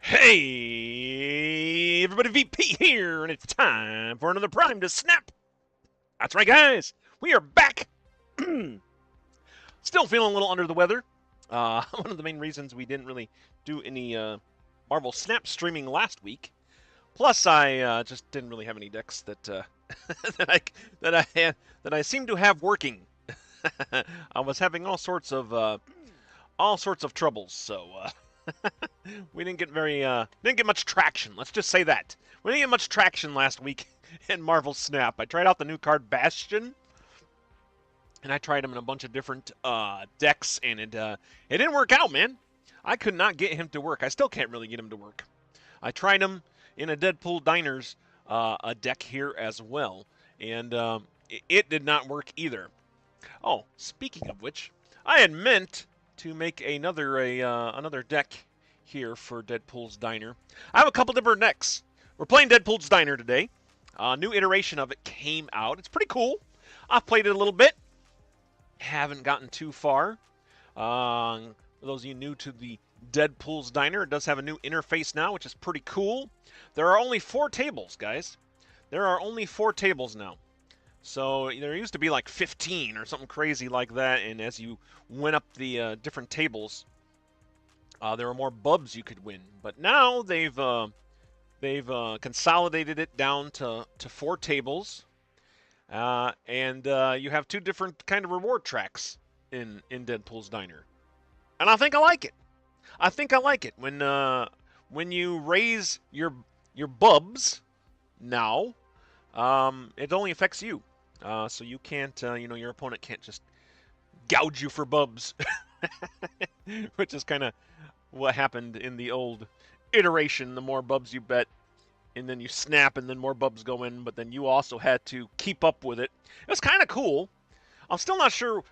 Hey, everybody, VP here, and it's time for another Prime to Snap. That's right, guys. We are back. Still feeling a little under the weather. One of the main reasons we didn't really do any Marvel Snap streaming last week. Plus, I just didn't really have any decks that that I seem to have working. I was having all sorts of troubles, so we didn't get much traction. Let's just say that we didn't get much traction last week in Marvel Snap. I tried out the new card Bastion, and I tried him in a bunch of different decks, and it didn't work out, man. I could not get him to work. I still can't really get him to work. I tried him in a Deadpool Diners a deck here as well, and it did not work either. Oh, speaking of which, I had meant to make another deck here for Deadpool's Diner. I have a couple different decks. We're playing Deadpool's Diner today. A new iteration of it came out. It's pretty cool. I've played it a little bit. Haven't gotten too far. For those of you new to the Deadpool's Diner, it does have a new interface now, which is pretty cool. There are only 4 tables, guys. There are only 4 tables now. So there used to be like 15 or something crazy like that, and as you went up the different tables, there were more bubs you could win. But now they've consolidated it down to 4 tables, and you have 2 different kind of reward tracks in Deadpool's Diner, and I think I like it. I think I like it when you raise your bubs now. It only affects you. So you can't, your opponent can't just gouge you for bubs, which is kind of what happened in the old iteration. The more bubs you bet, and then you snap, and then more bubs go in, but then you also had to keep up with it. It was kind of cool. I'm still not sure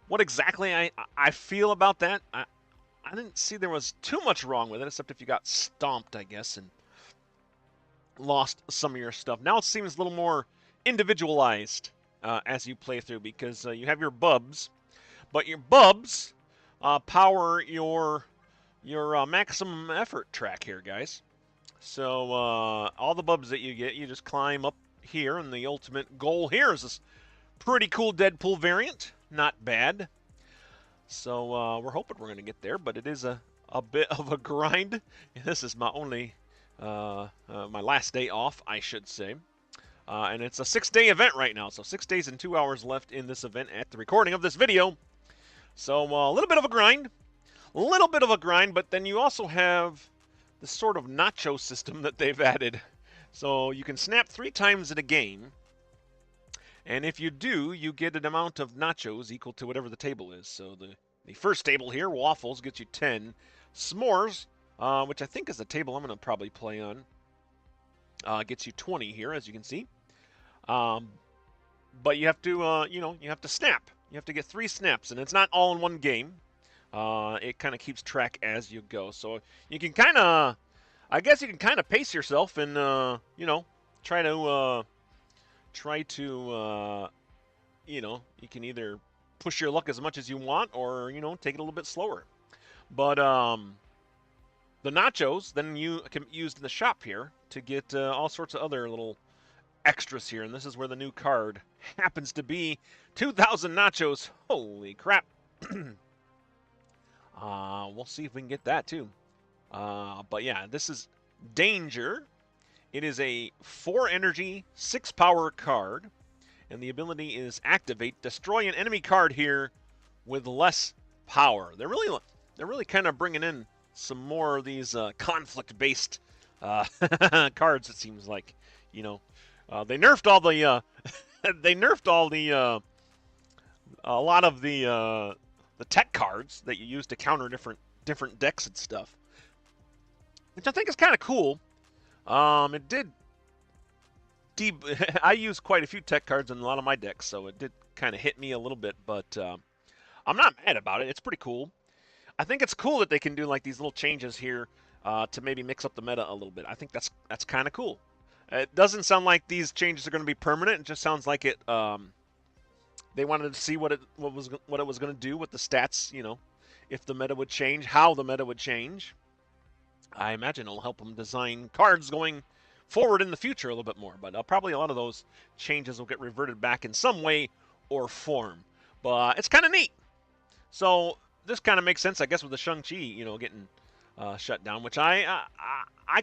what exactly I feel about that. I didn't see there was too much wrong with it, except if you got stomped, I guess, and lost some of your stuff. Now it seems a little more individualized as you play through, because you have your bubs, but your bubs power your maximum effort track here, guys. So all the bubs that you get, you just climb up here, and the ultimate goal here is this pretty cool Deadpool variant. Not bad. So we're hoping we're going to get there, but it is a bit of a grind. This is my only my last day off, I should say. And it's a 6-day event right now, so 6 days and 2 hours left in this event at the recording of this video. So a little bit of a grind, but then you also have this sort of nacho system that they've added. So you can snap 3 times in a game, and if you do, you get an amount of nachos equal to whatever the table is. So the first table here, waffles, gets you 10. S'mores, which I think is the table I'm going to probably play on, gets you 20 here, as you can see. But you have to, you have to snap. You have to get 3 snaps, and it's not all in one game. It kind of keeps track as you go. So you can kind of, I guess you can kind of pace yourself and, try to, you can either push your luck as much as you want, or, take it a little bit slower. But, the nachos, then you can use in the shop here to get all sorts of other little extras here, and this is where the new card happens to be. 2,000 nachos. Holy crap. We'll see if we can get that too. But yeah, this is Danger. It is a 4 energy, 6 power card, and the ability is Activate. Destroy an enemy card here with less power. They're really kind of bringing in some more of these conflict-based cards. It seems like, they nerfed all the a lot of the tech cards that you use to counter different decks and stuff, which I think is kind of cool. It did. I use quite a few tech cards in a lot of my decks, so it did kind of hit me a little bit, but I'm not mad about it. It's pretty cool. I think it's cool that they can do like these little changes here to maybe mix up the meta a little bit. I think that's kind of cool. It doesn't sound like these changes are going to be permanent. It just sounds like it. They wanted to see what it was going to do with the stats. If the meta would change, how the meta would change. I imagine it'll help them design cards going forward in the future a little bit more. But probably a lot of those changes will get reverted back in some way or form. But it's kind of neat. So this kind of makes sense, I guess, with the Shang-Chi, getting shut down, which I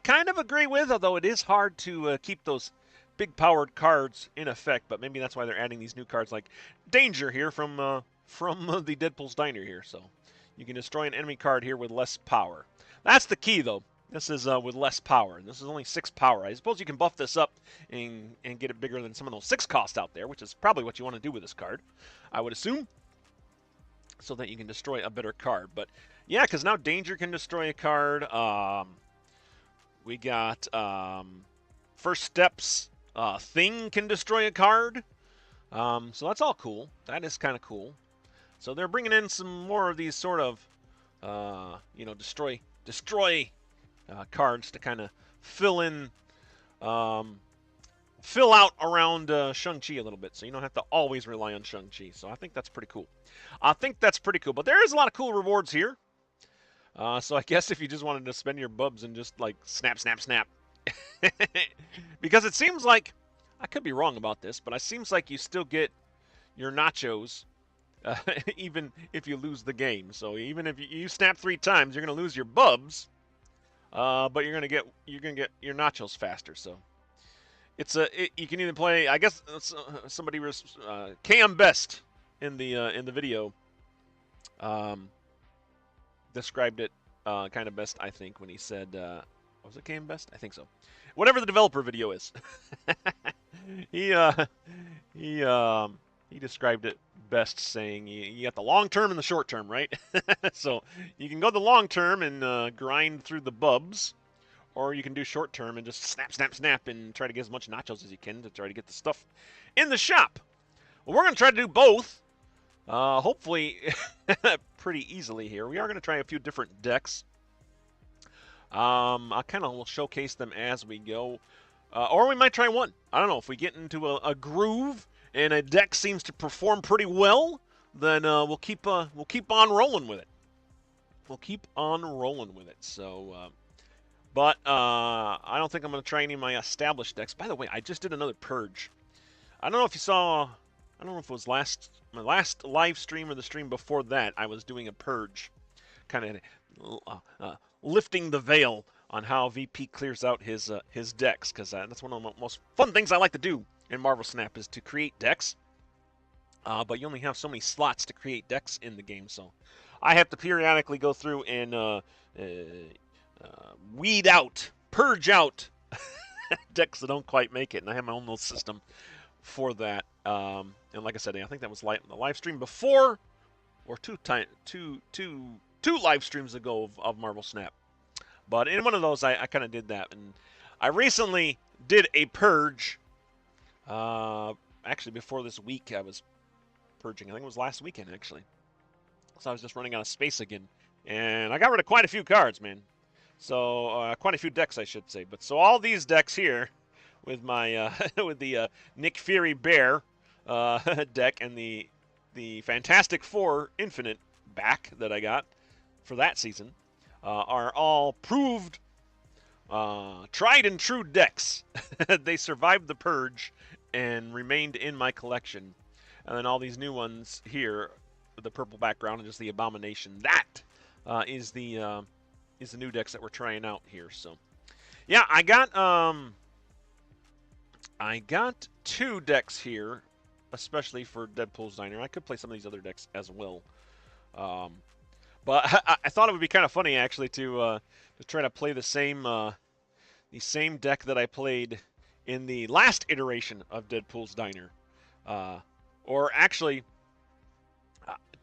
kind of agree with, although it is hard to keep those big powered cards in effect. But maybe that's why they're adding these new cards like Danger here from the Deadpool's Diner here. So you can destroy an enemy card here with less power. That's the key, though. This is with less power. This is only 6 power. I suppose you can buff this up and get it bigger than some of those 6 cost out there, which is probably what you want to do with this card, I would assume, so that you can destroy a better card. But yeah, because now Danger can destroy a card. We got First Steps. Thing can destroy a card. So that's all cool. That is kind of cool. So they're bringing in some more of these sort of, destroy cards to kind of fill in, fill out around Shang-Chi a little bit. So you don't have to always rely on Shang-Chi. So I think that's pretty cool. But there is a lot of cool rewards here. So I guess if you just wanted to spend your bubs and just like snap, snap, snap. Because it seems like, I could be wrong about this, but it seems like you still get your nachos even if you lose the game. So even if you snap 3 times, you're gonna lose your bubs, but you're gonna get your nachos faster. So you can even play. I guess somebody was KM Best in the video described it kind of best, I think, when he said, was it KM Best? I think so. Whatever the developer video is. he described it best, saying you got the long term and the short term, right? So you can go the long term and grind through the bubs, or you can do short term and just snap, snap, snap and try to get as much nachos as you can to try to get the stuff in the shop. Well, we're going to try to do both. Hopefully pretty easily here. We are going to try a few different decks. I kind of will showcase them as we go. Or we might try one. I don't know. If we get into a groove and a deck seems to perform pretty well, then we'll keep on rolling with it. So, but I don't think I'm going to try any of my established decks. By the way, I just did another purge. I don't know if you saw. I don't know if it was my last live stream or the stream before that. I was doing a purge, kind of lifting the veil on how VP clears out his decks, because that's one of the most fun things I like to do in Marvel Snap is to create decks. But you only have so many slots to create decks in the game, so I have to periodically go through and weed out, purge out decks that don't quite make it, and I have my own little system for that. And like I said, I think that was the live stream before, or two live streams ago of Marvel Snap. But in one of those, I kind of did that. And I recently did a purge. Actually, before this week, I was purging. I think it was last weekend, actually. So I was just running out of space again. And I got rid of quite a few cards, man. So, quite a few decks, I should say. But so all these decks here, with my with the Nick Fury Bear deck and the Fantastic Four Infinite back that I got for that season, are all proved, tried and true decks. They survived the purge and remained in my collection. And then all these new ones here, with the purple background and just the Abomination. That is the new decks that we're trying out here. So, yeah, I got 2 decks here, especially for Deadpool's Diner. I could play some of these other decks as well. But I thought it would be kind of funny, actually, to try to play the same deck that I played in the last iteration of Deadpool's Diner. Or actually,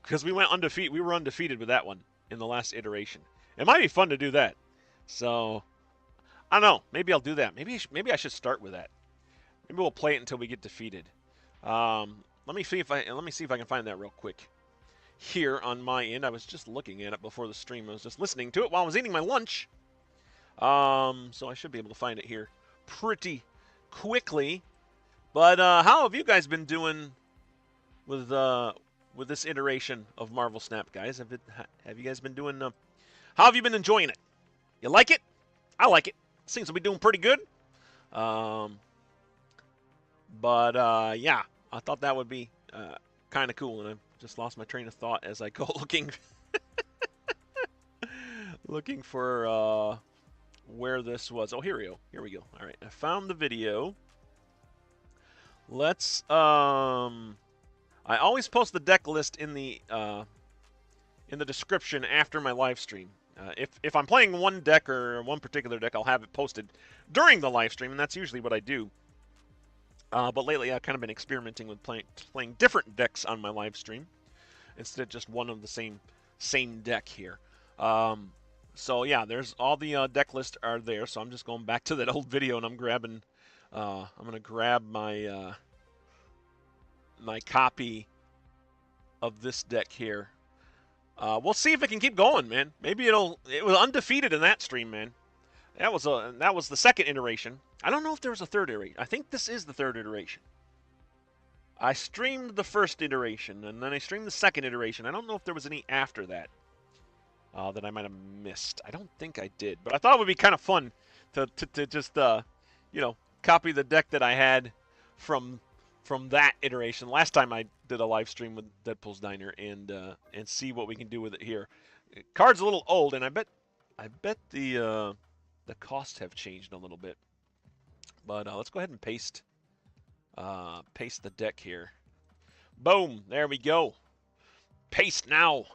because we were undefeated with that one in the last iteration. It might be fun to do that. So, I don't know. Maybe I'll do that. Maybe I should start with that. Maybe we'll play it until we get defeated. Let me see if I can find that real quick. Here on my end, I was just looking at it before the stream. I was just listening to it while I was eating my lunch. So I should be able to find it here pretty quickly. But how have you guys been doing with this iteration of Marvel Snap, guys? Have you guys been doing? How have you been enjoying it? You like it? I like it. Seems to be doing pretty good. Um, but yeah, I thought that would be kind of cool, and I just lost my train of thought as I go looking for where this was. Oh, here we go. Here we go. All right, I found the video. Let's I always post the deck list in the description after my live stream. If I'm playing one deck or one particular deck, I'll have it posted during the live stream, and that's usually what I do. But lately, I've kind of been experimenting with playing different decks on my live stream instead of just one of the same deck here. So yeah, there's all the deck lists are there. So I'm just going back to that old video, and I'm grabbing. I'm gonna grab my my copy of this deck here. We'll see if it can keep going, man. Maybe it was undefeated in that stream, man. That was the second iteration. I don't know if there was a third iteration. I think this is the third iteration. I streamed the first iteration, and then I streamed the second iteration. I don't know if there was any after that that I might have missed. I don't think I did, but I thought it would be kind of fun to just copy the deck that I had from that iteration. Last time I did a live stream with Deadpool's Diner and see what we can do with it here. Card's a little old, and I bet the costs have changed a little bit. But let's go ahead and paste the deck here. Boom, there we go. Paste now.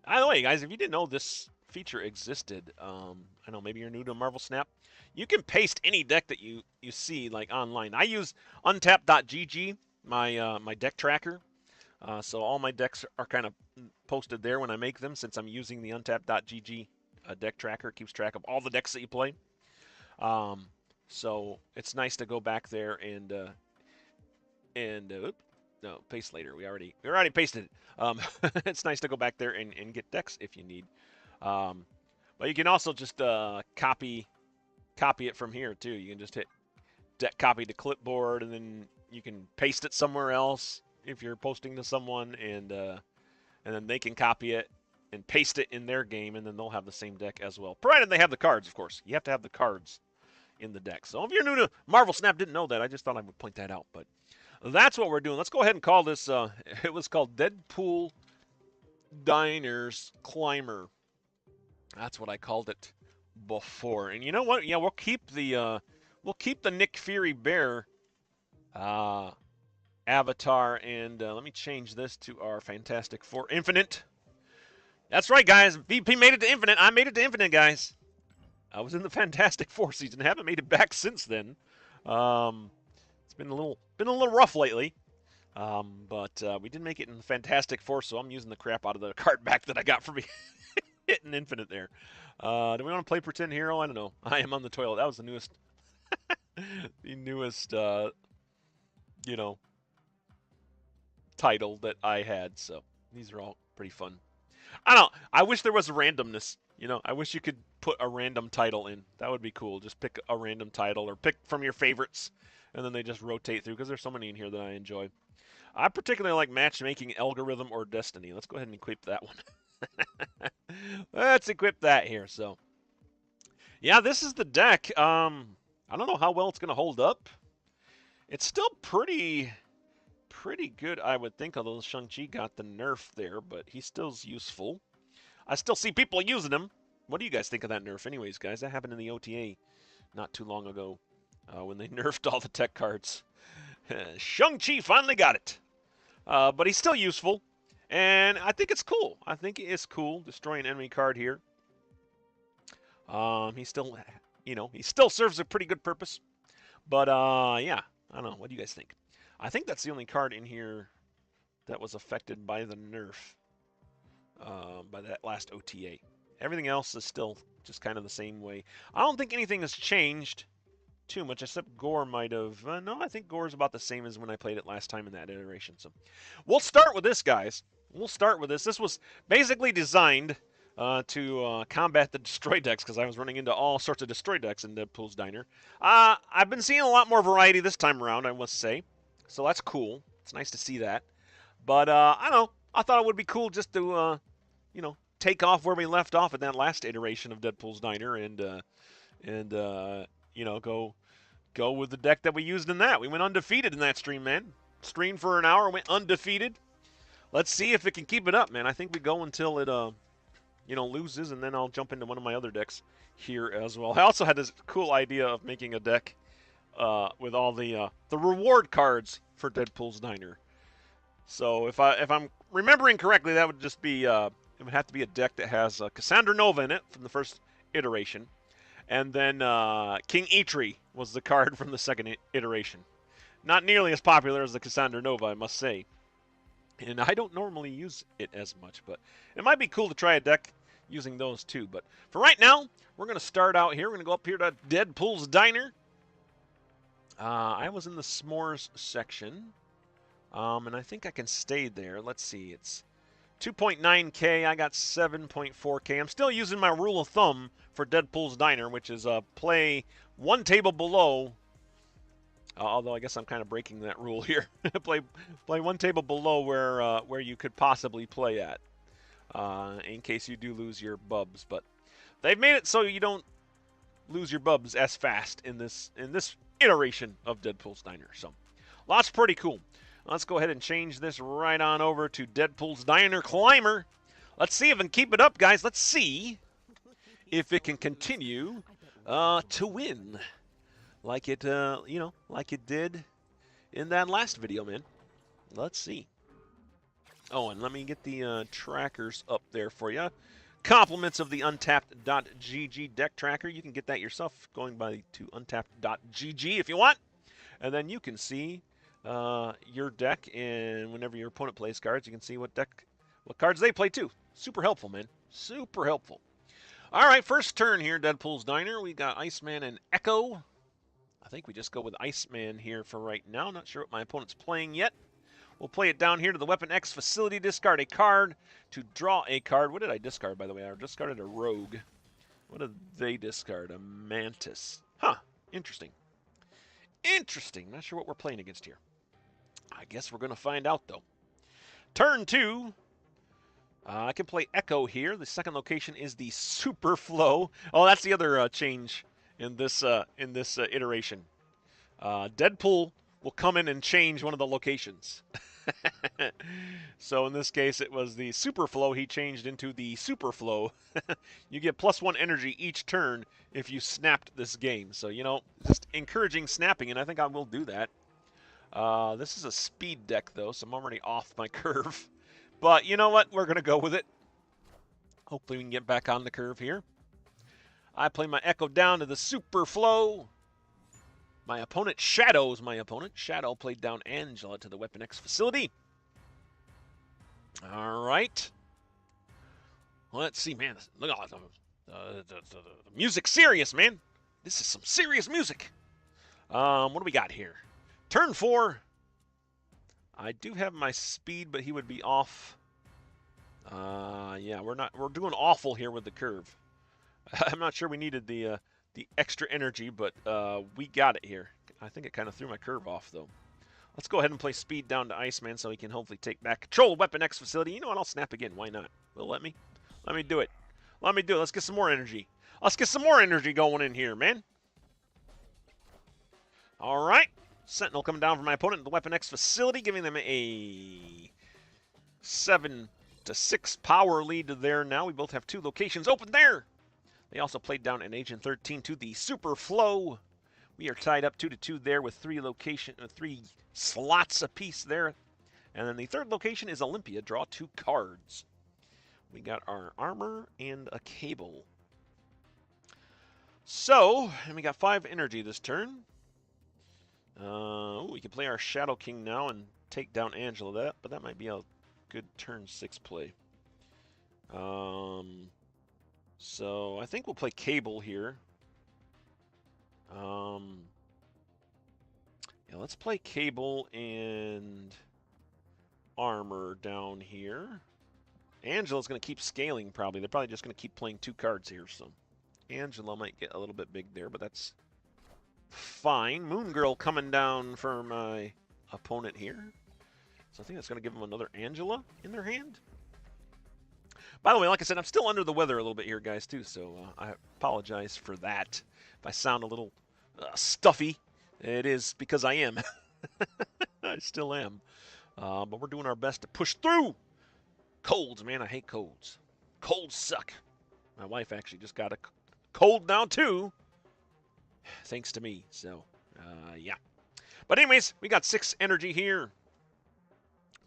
By the way, guys, if you didn't know this feature existed, I know maybe you're new to Marvel Snap. You can paste any deck that you see like online. I use untap.gg, my deck tracker. So all my decks are kind of posted there when I make them, since I'm using the untap.gg deck tracker. It keeps track of all the decks that you play. So it's nice to go back there and no, paste later. We already pasted it. It's nice to go back there and get decks if you need. But you can also just copy it from here too. You can just hit copy to clipboard, and then you can paste it somewhere else if you're posting to someone, and then they can copy it and paste it in their game, and then they'll have the same deck as well. Provided they have the cards, of course. You have to have the cards in the deck. So if you're new to Marvel Snap, didn't know that, I just thought I would point that out. But that's what we're doing. Let's go ahead and call this, it was called Deadpool Diner's Climber. That's what I called it before. And you know what? Yeah, we'll keep the Nick Fury Bear avatar, and let me change this to our Fantastic Four Infinite. That's right, guys. VP made it to Infinite. I made it to Infinite, guys. I was in the Fantastic Four season. Haven't made it back since then. It's been a little rough lately. But we did make it in the Fantastic Four, so I'm using the crap out of the card back that I got from hitting Infinite there. Do we want to play Pretend Hero? I don't know. I am on the toilet. That was the newest, title that I had. So these are all pretty fun. I don't know. I wish there was randomness. I wish you could put a random title in. That would be cool. Just pick a random title or pick from your favorites, and then they just rotate through, because there's so many in here that I enjoy. I particularly like Matchmaking, Algorithm, or Destiny. Let's go ahead and equip that one. Let's equip that here. So, yeah, this is the deck. I don't know how well it's going to hold up. It's still pretty good, I would think, although Shang-Chi got the nerf there, but he still's useful. I still see people using him. What do you guys think of that nerf anyways, guys? That happened in the OTA not too long ago when they nerfed all the tech cards. Shang-Chi finally got it. But he's still useful, and I think it's cool. I think it is cool, destroying an enemy card here. He still, he still serves a pretty good purpose. But, yeah, I don't know. What do you guys think? I think that's the only card in here that was affected by the nerf, by that last OTA. Everything else is still just kind of the same way. I don't think anything has changed too much, except Gore might have. No, I think Gore's about the same as when I played it last time in that iteration. So we'll start with this, guys. We'll start with this. This was basically designed to combat the destroy decks, because I was running into all sorts of destroy decks in Deadpool's Diner. I've been seeing a lot more variety this time around, I must say. So that's cool. It's nice to see that. But I don't know. I thought it would be cool just to, take off where we left off in that last iteration of Deadpool's Diner and you know, go with the deck that we used in that. We went undefeated in that stream, man. Streamed for an hour, went undefeated. Let's see if it can keep it up, man. I think we go until it you know, loses, and then I'll jump into one of my other decks here as well. I also had this cool idea of making a deck with all the reward cards for Deadpool's Diner. So if I'm remembering correctly, that would just be it would have to be a deck that has Cassandra Nova in it from the first iteration, and then King Eitri was the card from the second iteration. Not nearly as popular as the Cassandra Nova, I must say. And I don't normally use it as much, but it might be cool to try a deck using those too. But for right now, we're going to start out here. We're going to go up here to Deadpool's Diner. I was in the s'mores section, and I think I can stay there. Let's see. It's 2.9K. I got 7.4K. I'm still using my rule of thumb for Deadpool's Diner, which is play one table below. Although I guess I'm kind of breaking that rule here. play one table below where you could possibly play at, in case you do lose your bubs. But they've made it so you don't lose your bubs as fast in this iteration of Deadpool's Diner. So lots pretty cool. Let's go ahead and change this right on over to Deadpool's Diner Climber. Let's see if it can keep it up, guys. Let's see if it can continue to win. Like it, you know, like it did in that last video, man. Let's see. Oh, and let me get the trackers up there for you. Compliments of the untapped.gg deck tracker. You can get that yourself going to untapped.gg if you want. And then you can see your deck, and whenever your opponent plays cards, you can see what cards they play too. Super helpful, man. Super helpful. All right, first turn here, Deadpool's Diner. We got Iceman and Echo. I think we just go with Iceman here for right now. Not sure what my opponent's playing yet. We'll play it down here to the Weapon X facility. Discard a card to draw a card. What did I discard, by the way? I discarded a Rogue. What did they discard? A Mantis. Huh. Interesting. Interesting. Not sure what we're playing against here. I guess we're going to find out, though. Turn 2. I can play Echo here. The second location is the Super Flow. Oh, that's the other change in this iteration. Deadpool will come in and change one of the locations. So in this case, it was the Super Flow. He changed into the Super Flow. You get +1 energy each turn if you snapped this game. So, you know, just encouraging snapping, and I think I will do that. This is a speed deck, though, so I'm already off my curve. But you know what? We're going to go with it. Hopefully we can get back on the curve here. I play my Echo down to the Super Flow. My opponent shadows my opponent. Shadow played down Angela to the Weapon X facility. All right. Let's see, man. Look at the music's serious, man. This is some serious music. What do we got here? Turn 4. I do have my speed, but he would be off. Yeah, we're doing awful here with the curve. I'm not sure we needed the extra energy, but we got it here. I think it kind of threw my curve off, though. Let's go ahead and play speed down to Iceman so he can hopefully take back control of Weapon X facility. You know what? I'll snap again. Why not? Will let me? Let me do it. Let me do it. Let's get some more energy. Let's get some more energy going in here, man. All right. Sentinel coming down from my opponent in the Weapon X facility, giving them a 7-6 power lead there now. We both have 2 locations open there. They also played down an Agent 13 to the Super Flow. We are tied up 2-2 there with 3 slots apiece there. And then the third location is Olympia. Draw 2 cards. We got our armor and a cable. So, and we got 5 energy this turn. We can play our Shadow King now and take down Angela. But that might be a good turn 6 play. So I think we'll play Cable here. Yeah, let's play Cable and Armor down here. Angela's going to keep scaling, probably. They're probably just going to keep playing 2 cards here. So Angela might get a little bit big there, but that's fine. Moon Girl coming down for my opponent here. So I think that's going to give them another Angela in their hand. By the way, like I said, I'm still under the weather a little bit here, guys, too, so I apologize for that. If I sound a little stuffy, it is because I am. I still am. But we're doing our best to push through. Colds, man, I hate colds. Colds suck. My wife actually just got a cold now, too, thanks to me. So, yeah. But anyways, we got 6 energy here.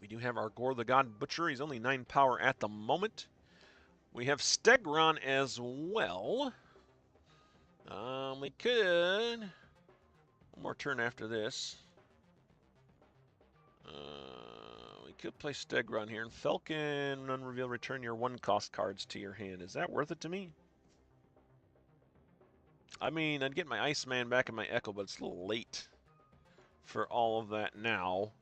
We do have our Gore the God Butcher. He's only 9 power at the moment. We have Stegron as well. We could... One more turn after this. We could play Stegron here. And Falcon, unreveal, return your 1-cost cards to your hand. Is that worth it to me? I mean, I'd get my Iceman back and my Echo, but it's a little late for all of that now.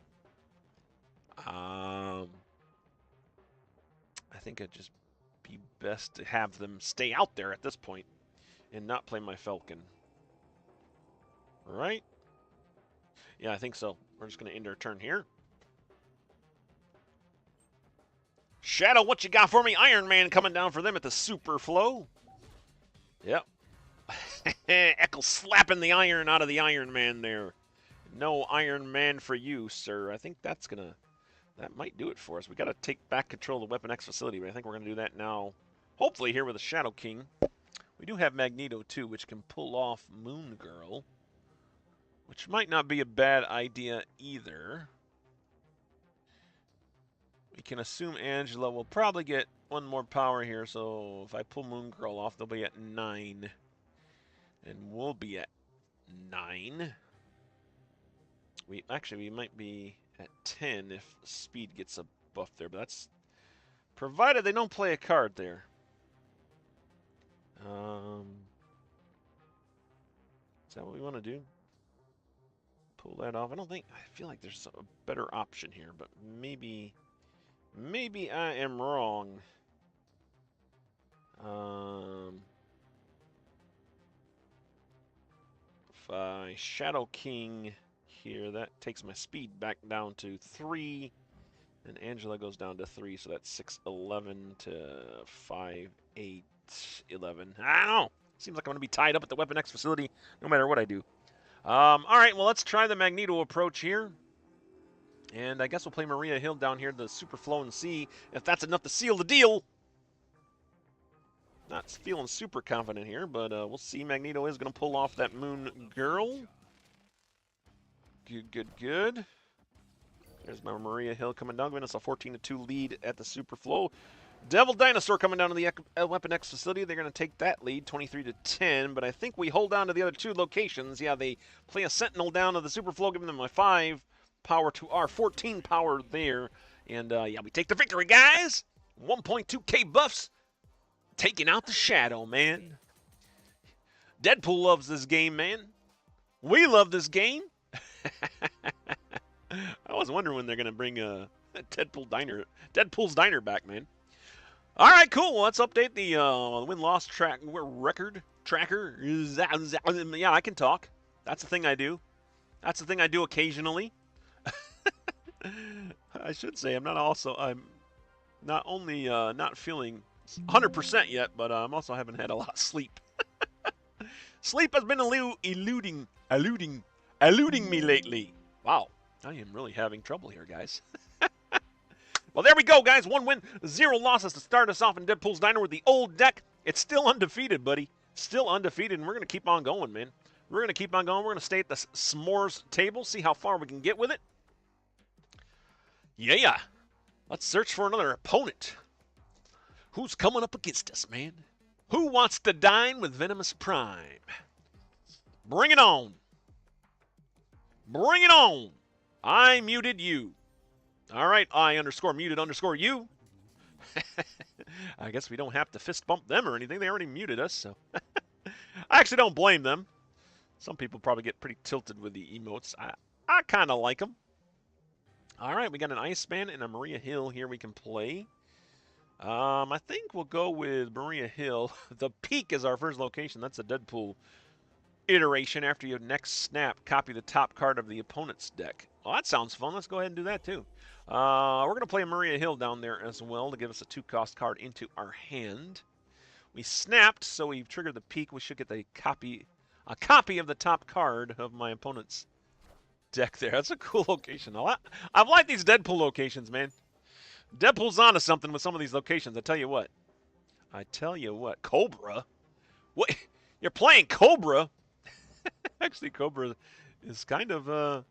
I think it'd just be best to have them stay out there at this point and not play my Falcon. Right? Yeah, I think so. We're just going to end our turn here. Shadow, what you got for me? Iron Man coming down for them at the Super Flow. Yep. Echo slapping the iron out of the Iron Man there. No Iron Man for you, sir. I think that's going to... That might do it for us. We got to take back control of the Weapon X facility, but I think we're going to do that now. Hopefully here with the Shadow King. We do have Magneto, too, which can pull off Moon Girl, which might not be a bad idea either. We can assume Angela will probably get 1 more power here, so if I pull Moon Girl off, they'll be at 9. And we'll be at 9. We might be at 10 if speed gets a buff there, but that's provided they don't play a card there. Is that what we want to do? Pull that off. I feel like there's a better option here, but maybe I am wrong. If I Shadow King here, that takes my speed back down to 3, and Angela goes down to 3, so that's 6, 11 to 5, 8, 11. I don't know. Seems like I'm going to be tied up at the Weapon X facility no matter what I do. All right, well, let's try the Magneto approach here. And I guess we'll play Maria Hill down here, the Super Flow, and see if that's enough to seal the deal. Not feeling super confident here, but we'll see. Magneto is going to pull off that Moon Girl. Good, good, good. There's my Maria Hill coming down, giving us a 14-2 lead at the Super Flow. Devil Dinosaur coming down to the Weapon X facility. They're going to take that lead, 23-10, but I think we hold on to the other 2 locations. Yeah, they play a Sentinel down to the Super Flow, giving them a 5 power to our 14 power there. And, yeah, we take the victory, guys. 1.2k buffs. Taking out the Shadow, man. Deadpool loves this game, man. We love this game. I was wondering when they're going to bring Deadpool's Diner back, man. All right, cool. Well, let's update the win-loss record tracker. Yeah, I can talk. That's the thing I do. That's the thing I do occasionally. I should say I'm not only not feeling 100% yet, but I'm also haven't had a lot of sleep. Sleep has been eluding me lately. Wow, I am really having trouble here, guys. Well, there we go, guys. 1 win, 0 losses to start us off in Deadpool's Diner with the old deck. It's still undefeated, buddy. Still undefeated, and we're going to keep on going, man. We're going to keep on going. We're going to stay at the s'mores table, see how far we can get with it. Yeah. Let's search for another opponent. Who's coming up against us, man? Who wants to dine with Venomous Prime? Bring it on. Bring it on. I muted you. All right, I_muted_you. I guess we don't have to fist bump them or anything. They already muted us, so. I actually don't blame them. Some people probably get pretty tilted with the emotes. I kind of like them. All right, we got an Iceman and a Maria Hill here we can play. I think we'll go with Maria Hill. The Peak is our first location. That's a Deadpool iteration. After your next snap, copy the top card of the opponent's deck. Well, that sounds fun. Let's go ahead and do that too. We're going to play Maria Hill down there as well to give us a 2-cost card into our hand. We snapped, so we triggered the peak. We should get a copy of the top card of my opponent's deck there. That's a cool location. I've liked these Deadpool locations, man. Deadpool's onto something with some of these locations. I tell you what. Cobra? What? You're playing Cobra? Actually, Cobra is kind of a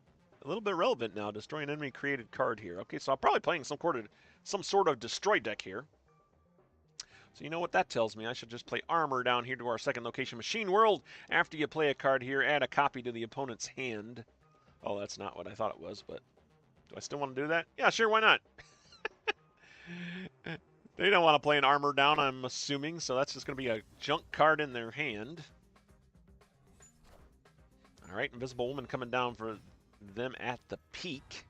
little bit relevant now. Destroy an enemy created card here. Okay, so I'm probably playing some sort of destroy deck here. So you know what that tells me? I should just play armor down here to our second location, Machine World. After you play a card here, add a copy to the opponent's hand. Oh, that's not what I thought it was, but do I still want to do that? Yeah, sure, why not? They don't want to play an armor down, I'm assuming, so that's just going to be a junk card in their hand. All right, Invisible Woman coming down for them at the peak.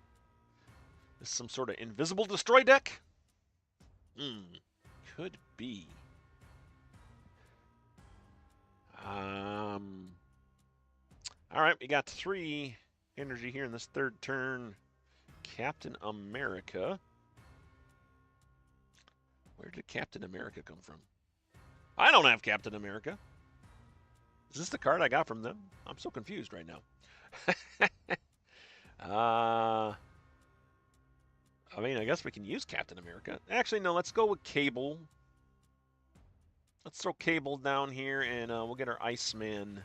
This is some sort of invisible destroy deck? Could be. All right, we got 3 energy here in this third turn. Captain America. Where did Captain America come from? I don't have Captain America. Is this the card I got from them? I'm so confused right now. I mean, I guess we can use Captain America. Actually, no, let's go with Cable. Let's throw Cable down here, and we'll get our Iceman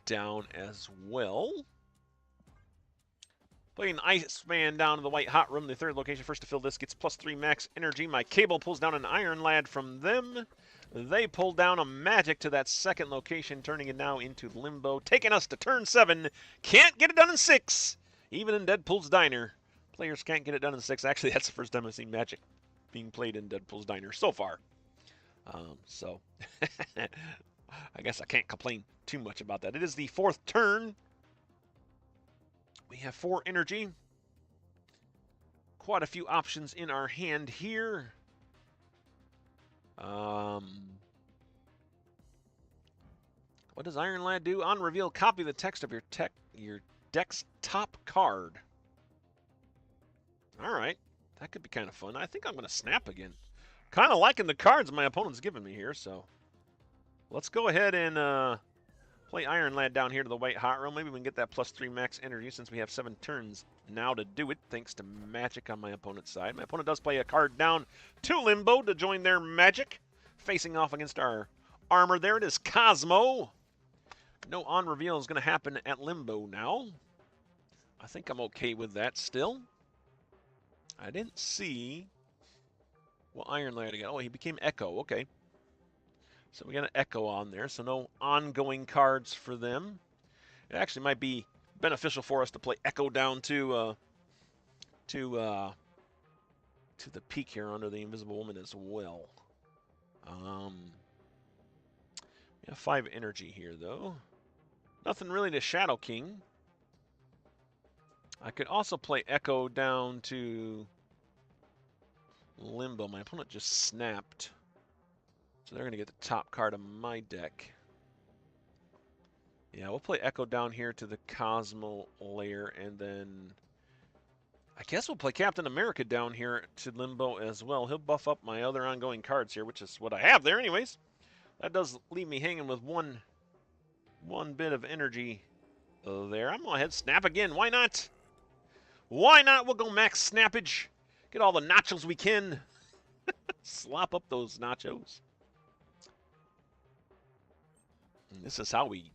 down as well. Playing Iceman down to the White Hot Room, the third location. First to fill this gets +3 max energy. My Cable pulls down an Iron Lad from them. They pull down a Magic to that second location, turning it now into Limbo, taking us to turn 7. Can't get it done in 6, even in Deadpool's Diner. Players can't get it done in 6. Actually, that's the first time I've seen Magic being played in Deadpool's Diner so far. So, I guess I can't complain too much about that. It is the 4th turn. We have 4 energy. Quite a few options in our hand here. What does Iron Lad do? On reveal, copy the text of your deck's top card. All right, that could be kind of fun. I think I'm going to snap again. Kind of liking the cards my opponent's giving me here, so let's go ahead and play Iron Lad down here to the White Hot Room. Maybe we can get that +3 max energy since we have 7 turns now to do it, thanks to Magic on my opponent's side. My opponent does play a card down to Limbo to join their Magic, facing off against our armor. There it is, Cosmo. No on reveal is going to happen at Limbo now. I think I'm okay with that still. I didn't see what Iron Lad got. Oh, he became Echo. Okay. So we got an Echo on there, so no ongoing cards for them. It actually might be beneficial for us to play Echo down to the peak here under the Invisible Woman as well. We have 5 energy here, though. Nothing really to Shadow King. I could also play Echo down to Limbo. My opponent just snapped. So they're going to get the top card of my deck. Yeah, we'll play Echo down here to the Cosmo layer, and then I guess we'll play Captain America down here to Limbo as well. He'll buff up my other ongoing cards here, which is what I have there anyways. That does leave me hanging with one bit of energy there. I'm going to go ahead and snap again. Why not? Why not? We'll go max snappage. Get all the nachos we can. Slop up those nachos. And this is how we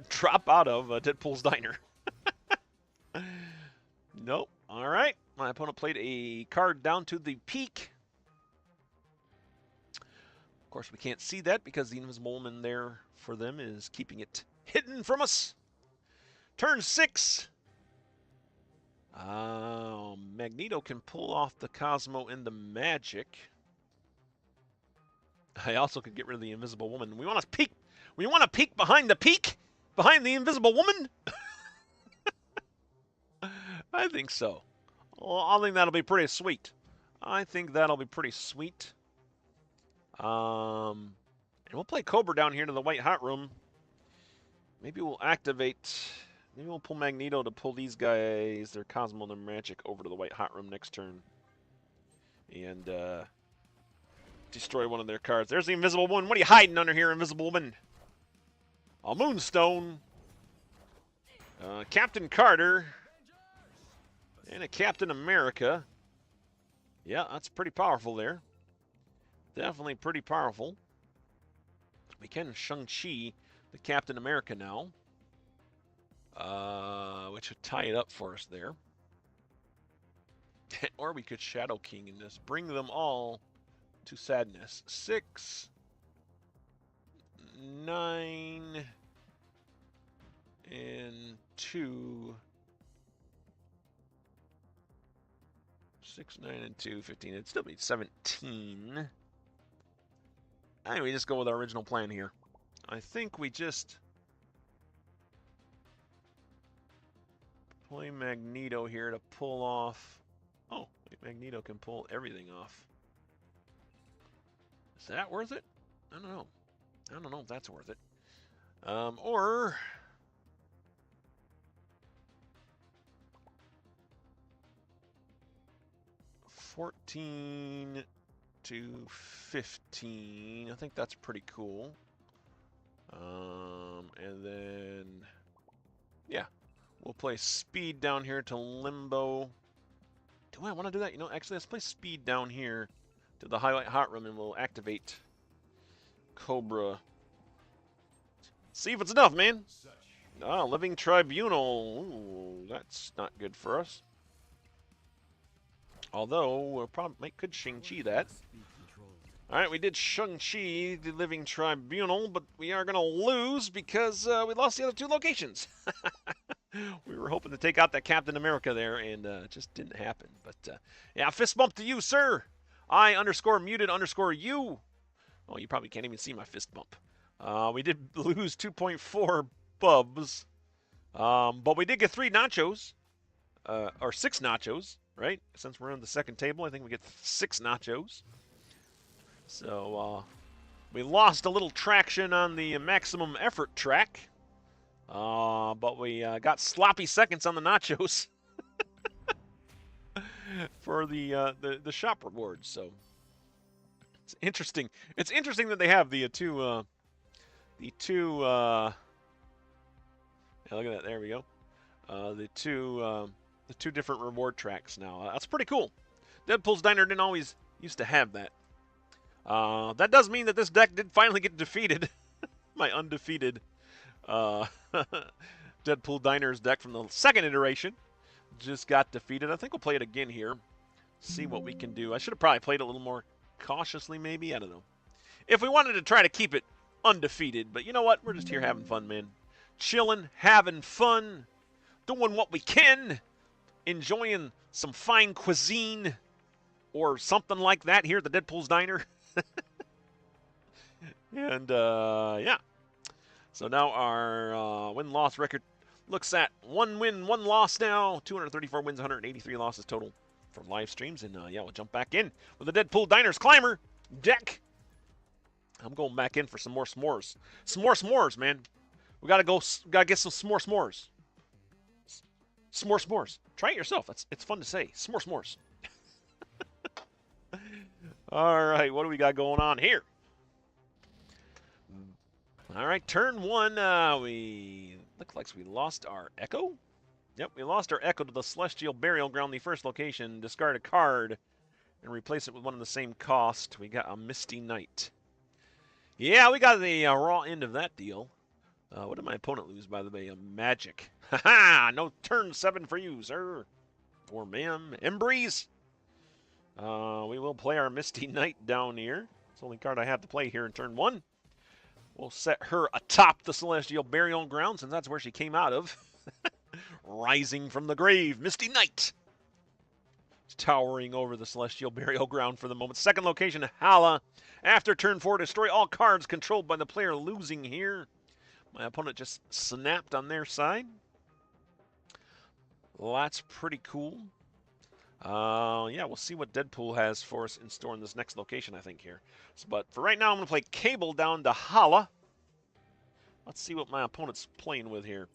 drop out of Deadpool's Diner. Nope. All right. My opponent played a card down to the peak. Of course, we can't see that because the Invisible Woman there for them is keeping it hidden from us. Turn 6. Magneto can pull off the Cosmo and the Magic. I also could get rid of the Invisible Woman. We want to peek. We want to peek behind the peak? Behind the Invisible Woman? I think so. Well, I think that'll be pretty sweet. I think that'll be pretty sweet. And we'll play Cobra down here to the White Hot Room. Maybe we'll activate Maybe we'll pull Magneto to pull these guys, their Cosmo and their Magic, over to the White Hot Room next turn. And destroy one of their cards. There's the Invisible Woman. What are you hiding under here, Invisible Woman? A Moonstone. Captain Carter. And a Captain America. Yeah, that's pretty powerful there. Definitely pretty powerful. We can Shang-Chi, the Captain America now. Which would tie it up for us there. Or we could Shadow King in this. Bring them all to sadness. 6, 9, and 2. 6, 9, and 2, 15. It'd still be 17. Anyway, just go with our original plan here. I think we just play Magneto here to pull off. Oh, Magneto can pull everything off. Is that worth it? I don't know. I don't know if that's worth it. Or 14 to 15. I think that's pretty cool. And then, yeah, we'll play Speed down here to Limbo. Do I want to do that? You know, actually, let's play Speed down here to the Highlight Hot Room, and we'll activate Cobra. See if it's enough, man. Ah, Living Tribunal. Ooh, that's not good for us. Although, we'll probably could Shang-Chi that. Alright, we did Shang-Chi, the Living Tribunal, but we are going to lose because we lost the other 2 locations. We were hoping to take out that Captain America there, and it just didn't happen. But, yeah, fist bump to you, sir. I_muted_you. Oh, you probably can't even see my fist bump. We did lose 2.4 bubs. But we did get 3 nachos. Or 6 nachos, right? Since we're on the second table, I think we get 6 nachos. So, we lost a little traction on the maximum effort track. But we got sloppy seconds on the nachos for the shop rewards. So it's interesting. It's interesting that they have the two. Yeah, look at that. There we go. The two different reward tracks now. That's pretty cool. Deadpool's Diner didn't always used to have that. That does mean that this deck did finally get defeated. My undefeated Deadpool Diner's deck from the second iteration just got defeated. I think we'll play it again here. See what we can do. I should have probably played it a little more cautiously, maybe. I don't know. If we wanted to try to keep it undefeated. But you know what? We're just here having fun, man. Chilling, having fun, doing what we can, enjoying some fine cuisine or something like that here at the Deadpool's Diner. And, yeah. So now our win-loss record looks at 1 win, 1 loss now. 234 wins, 183 losses total for live streams. And, yeah, we'll jump back in with the Deadpool Diner's Climber deck. I'm going back in for some more s'mores. Some more s'mores, man. We gotta get some s'mores. S'mores. Try it yourself. It's fun to say. S'mores. All right, what do we got going on here? All right, turn 1. We look like we lost our Echo. Yep, we lost our Echo to the Celestial Burial Ground, the first location. Discard a card and replace it with one of the same cost. We got a Misty Knight. Yeah, we got the raw end of that deal. What did my opponent lose, by the way? A Magic. Ha-ha! No turn 7 for you, sir. Or ma'am. Embreeze. We will play our Misty Knight down here. It's the only card I have to play here in turn 1. We'll set her atop the Celestial Burial Ground, since that's where she came out of. Rising from the grave, Misty Knight. Towering over the Celestial Burial Ground for the moment. Second location, Hala. After turn 4, destroy all cards controlled by the player losing here. My opponent just snapped on their side. Well, that's pretty cool. Yeah, we'll see what Deadpool has for us in store in this next location, I think, here. But for right now, I'm going to play Cable down to Hala. Let's see what my opponent's playing with here.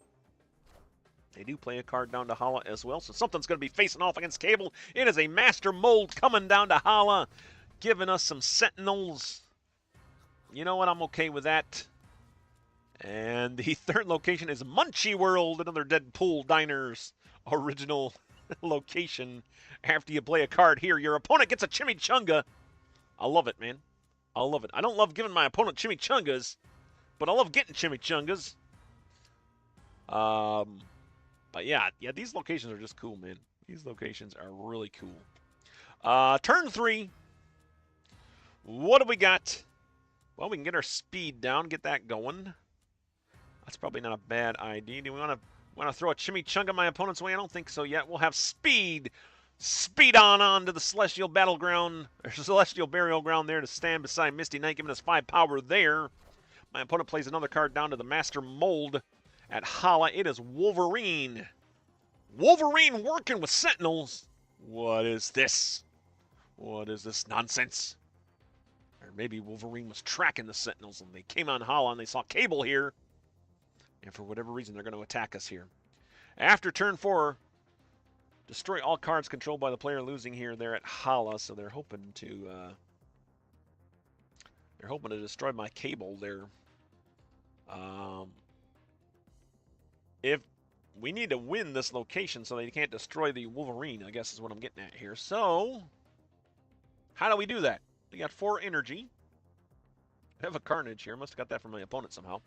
They do play a card down to Hala as well, so something's going to be facing off against Cable. It is a Master Mold coming down to Hala, giving us some Sentinels. You know what? I'm okay with that. And the third location is Munchie World, another Deadpool Diners original location. After you play a card here, your opponent gets a Chimichanga. I love it, man. I love it. I don't love giving my opponent Chimichangas, but I love getting Chimichangas. But yeah, these locations are just cool, man. These locations are really cool. Turn 3. What do we got? Well, we can get our speed down, get that going. That's probably not a bad idea. Do we want to throw a Chimichanga my opponent's way? I don't think so yet. We'll have speed. Speed on to the Celestial Battleground, or Celestial Burial Ground there to stand beside Misty Knight, giving us 5 power there. My opponent plays another card down to the Master Mold at Hala. It is Wolverine. Wolverine working with Sentinels. What is this? What is this nonsense? Or maybe Wolverine was tracking the Sentinels and they came on Hala and they saw Cable here. And for whatever reason, they're going to attack us here. After turn 4, destroy all cards controlled by the player losing here. They're at Hala, so they're hoping to destroy my Cable there. If we need to win this location so they can't destroy the Wolverine, I guess is what I'm getting at here. So, how do we do that? We got 4 energy. I have a Carnage here. Must have got that from my opponent somehow.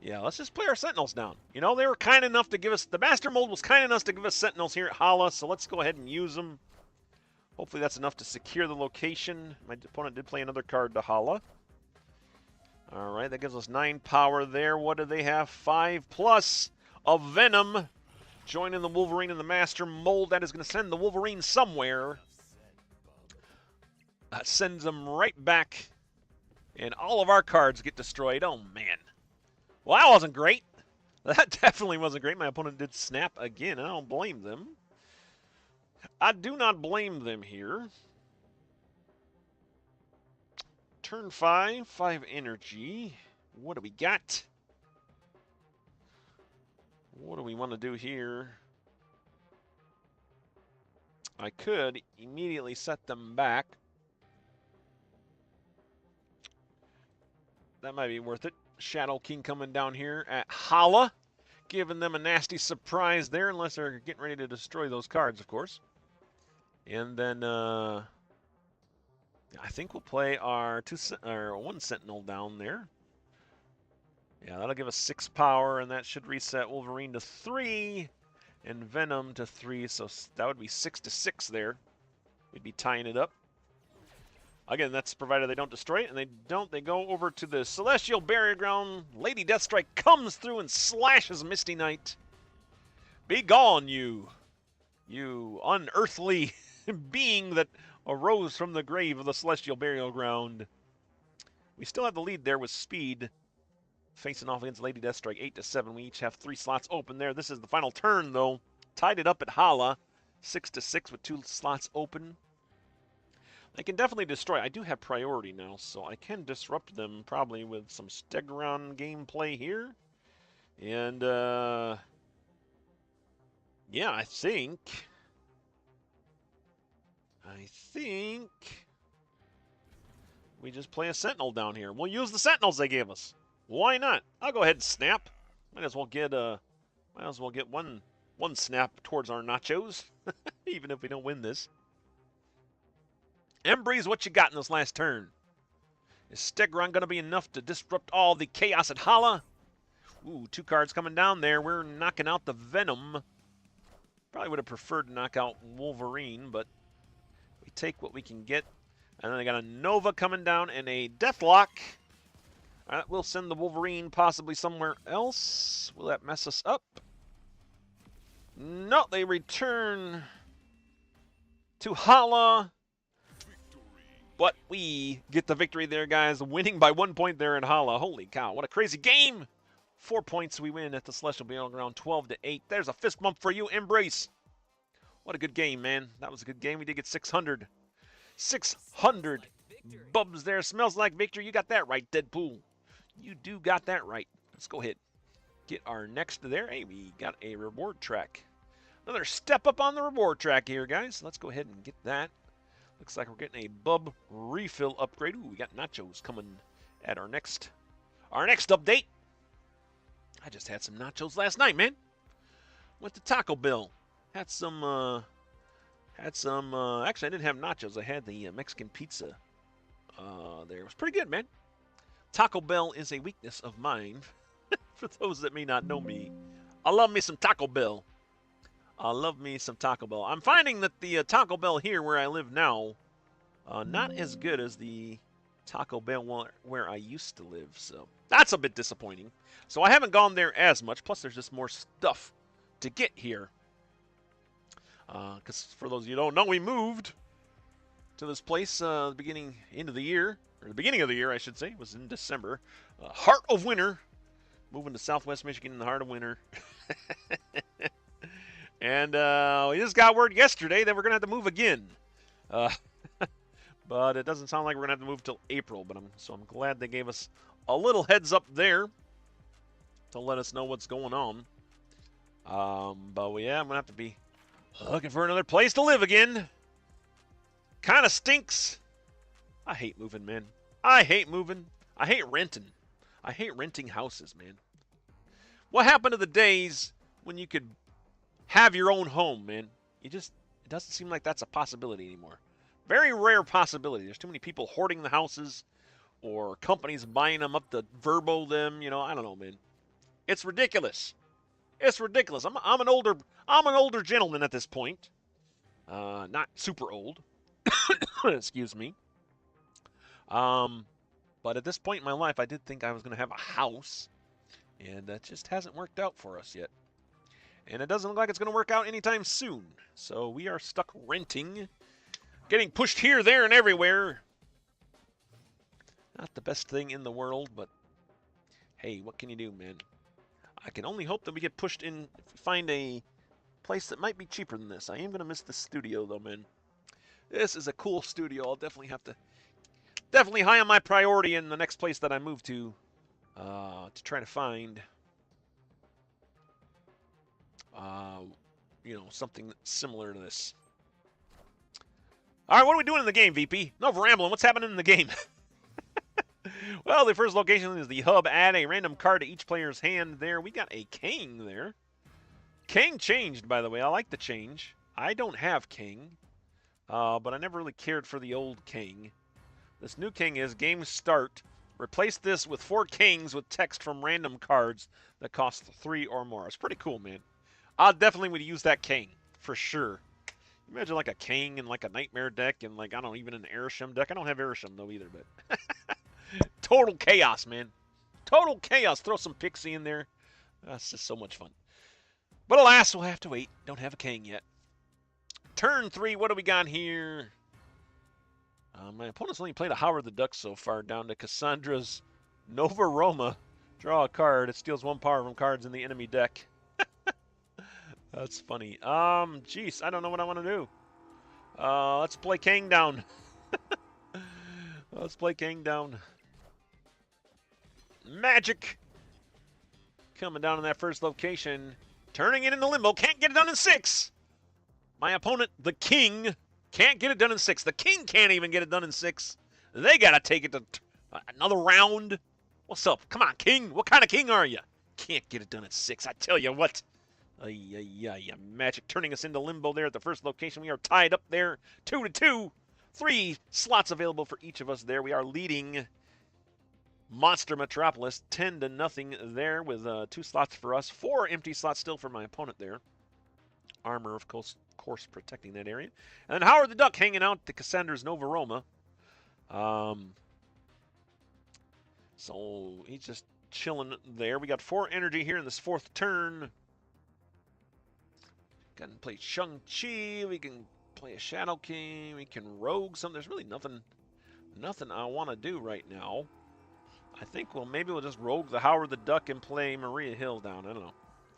Yeah, let's just play our Sentinels down. You know, they were kind enough to give us, the Master Mold was kind enough to give us Sentinels here at Hala, so let's go ahead and use them. Hopefully that's enough to secure the location. My opponent did play another card to Hala. All right, that gives us 9 power there. What do they have? 5+ of Venom. Joining the Wolverine and the Master Mold. That is going to send the Wolverine somewhere. That sends them right back. And all of our cards get destroyed. Oh, man. Well, that wasn't great. That definitely wasn't great. My opponent did snap again. I don't blame them. I do not blame them here. Turn 5, 5 energy. What do we got? What do we want to do here? I could immediately set them back. That might be worth it. Shadow King coming down here at Hala, giving them a nasty surprise there, unless they're getting ready to destroy those cards, of course. And then I think we'll play our 1 Sentinel down there. Yeah, that'll give us 6 power, and that should reset Wolverine to 3 and Venom to 3. So that would be 6 to 6 there. We'd be tying it up. Again, that's provided they don't destroy it, and they don't. They go over to the Celestial Barrier Ground. Lady Deathstrike comes through and slashes Misty Knight. Be gone, you unearthly being that arose from the grave of the Celestial Burial Ground. We still have the lead there with speed. Facing off against Lady Deathstrike, 8 to 7. We each have 3 slots open there. This is the final turn, though. Tied it up at Hala, 6 to 6 with 2 slots open. They can definitely destroy. I do have priority now, so I can disrupt them probably with some Stegron gameplay here. And, yeah, I think we just play a Sentinel down here. We'll use the Sentinels they gave us. Why not? I'll go ahead and snap. Might as well get one snap towards our nachos, even if we don't win this. Embreeze, what you got in this last turn? Is Stegron going to be enough to disrupt all the chaos at Hala? Ooh, 2 cards coming down there. We're knocking out the Venom. Probably would have preferred to knock out Wolverine, but we take what we can get. And then I got a Nova coming down and a Deathlock. All right, we'll send the Wolverine possibly somewhere else. Will that mess us up? No, they return to Hala. But we get the victory there, guys. Winning by 1 point there in Hala. Holy cow, what a crazy game. 4 points we win at the Celestial Battleground, 12 to 8. There's a fist bump for you, Embrace. What a good game, man. That was a good game. We did get 600. 600 Bubs there. Smells like victory. You got that right, Deadpool. You do got that right. Let's go ahead. Get our next there. Hey, we got a reward track. Another step up on the reward track here, guys. Let's go ahead and get that. Looks like we're getting a bub refill upgrade. Ooh, we got nachos coming at our next update. I just had some nachos last night, man. Went to Taco Bell. Had some, actually I didn't have nachos. I had the Mexican pizza there. It was pretty good, man. Taco Bell is a weakness of mine. For those that may not know me, I love me some Taco Bell. I love me some Taco Bell. I'm finding that the Taco Bell here where I live now, not as good as the Taco Bell where I used to live. So that's a bit disappointing. So I haven't gone there as much. Plus, there's just more stuff to get here. Because for those of you who don't know, we moved to this place the beginning of the year, I should say. It was in December. Heart of winter. Moving to Southwest Michigan in the heart of winter. And we just got word yesterday that we're going to have to move again. But it doesn't sound like we're going to have to move till April. So I'm glad they gave us a little heads up there to let us know what's going on. But yeah, I'm going to have to be looking for another place to live again. Kind of stinks. I hate moving, man. I hate moving. I hate renting. I hate renting houses, man. What happened to the days when you could have your own home, man? It doesn't seem like that's a possibility anymore. Very rare possibility. There's too many people hoarding the houses or companies buying them up to verbo them. You know, I don't know, man. It's ridiculous. It's ridiculous. I'm an older gentleman at this point. Not super old. Excuse me. But at this point in my life, I did think I was going to have a house, and that just hasn't worked out for us yet. And it doesn't look like it's going to work out anytime soon. So we are stuck renting, getting pushed here, there, and everywhere. Not the best thing in the world, but hey, what can you do, man? I can only hope that we get pushed in, find a place that might be cheaper than this. I am going to miss the studio, though, man. This is a cool studio. I'll definitely have to... Definitely high on my priority in the next place that I move to try to find, you know, something similar to this. All right, what are we doing in the game, VP? No rambling. What's happening in the game? Well, the first location is the hub. Add a random card to each player's hand there. We got a king there. King changed, by the way. I like the change. I don't have king, but I never really cared for the old king. This new king is game start. Replace this with 4 kings with text from random cards that cost 3 or more. It's pretty cool, man. I definitely would use that king for sure. Imagine like a king and like a nightmare deck and like, I don't know, even an Airsham deck. I don't have Airsham though either, but total chaos, man. Total chaos. Throw some pixie in there. That's just so much fun. But alas, we'll have to wait. Don't have a king yet. Turn 3, what do we got here? My opponent's only played a Howard the Duck so far, down to Cassandra's Nova Roma. Draw a card. It steals 1 power from cards in the enemy deck. That's funny. Jeez, I don't know what I want to do. Let's play King down. Let's play King down. Magic. Coming down in that first location. Turning it into limbo. Can't get it done in 6. My opponent, the King, can't get it done in 6. The King can't even get it done in 6. They got to take it to another round. What's up? Come on, King. What kind of King are you? Can't get it done at 6. I tell you what. Magic turning us into limbo there at the first location. We are tied up there 2-2. 3 slots available for each of us there. We are leading Monster Metropolis 10-0 there with 2 slots for us. 4 empty slots still for my opponent there. Armor, of course, protecting that area. And then Howard the Duck hanging out to Cassandra's Nova Roma. So he's just chilling there. We got 4 energy here in this 4th turn. Can play Shang-Chi. We can play a Shadow King. We can rogue some. There's really nothing I want to do right now. I think maybe we'll just rogue the Howard the Duck and play Maria Hill down. I don't know.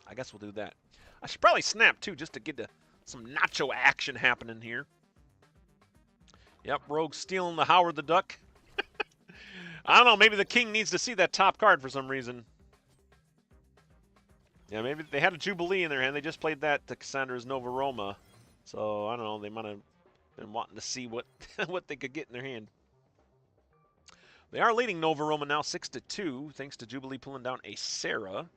I guess we'll do that. I should probably snap too, just to get some nacho action happening here. Yep, Rogue stealing the Howard the Duck. I don't know, maybe the king needs to see that top card for some reason. Yeah, maybe they had a Jubilee in their hand. They just played that to Cassandra's Nova Roma. So, I don't know, they might have been wanting to see what what they could get in their hand. They are leading Nova Roma now 6-2, thanks to Jubilee pulling down a Sarah.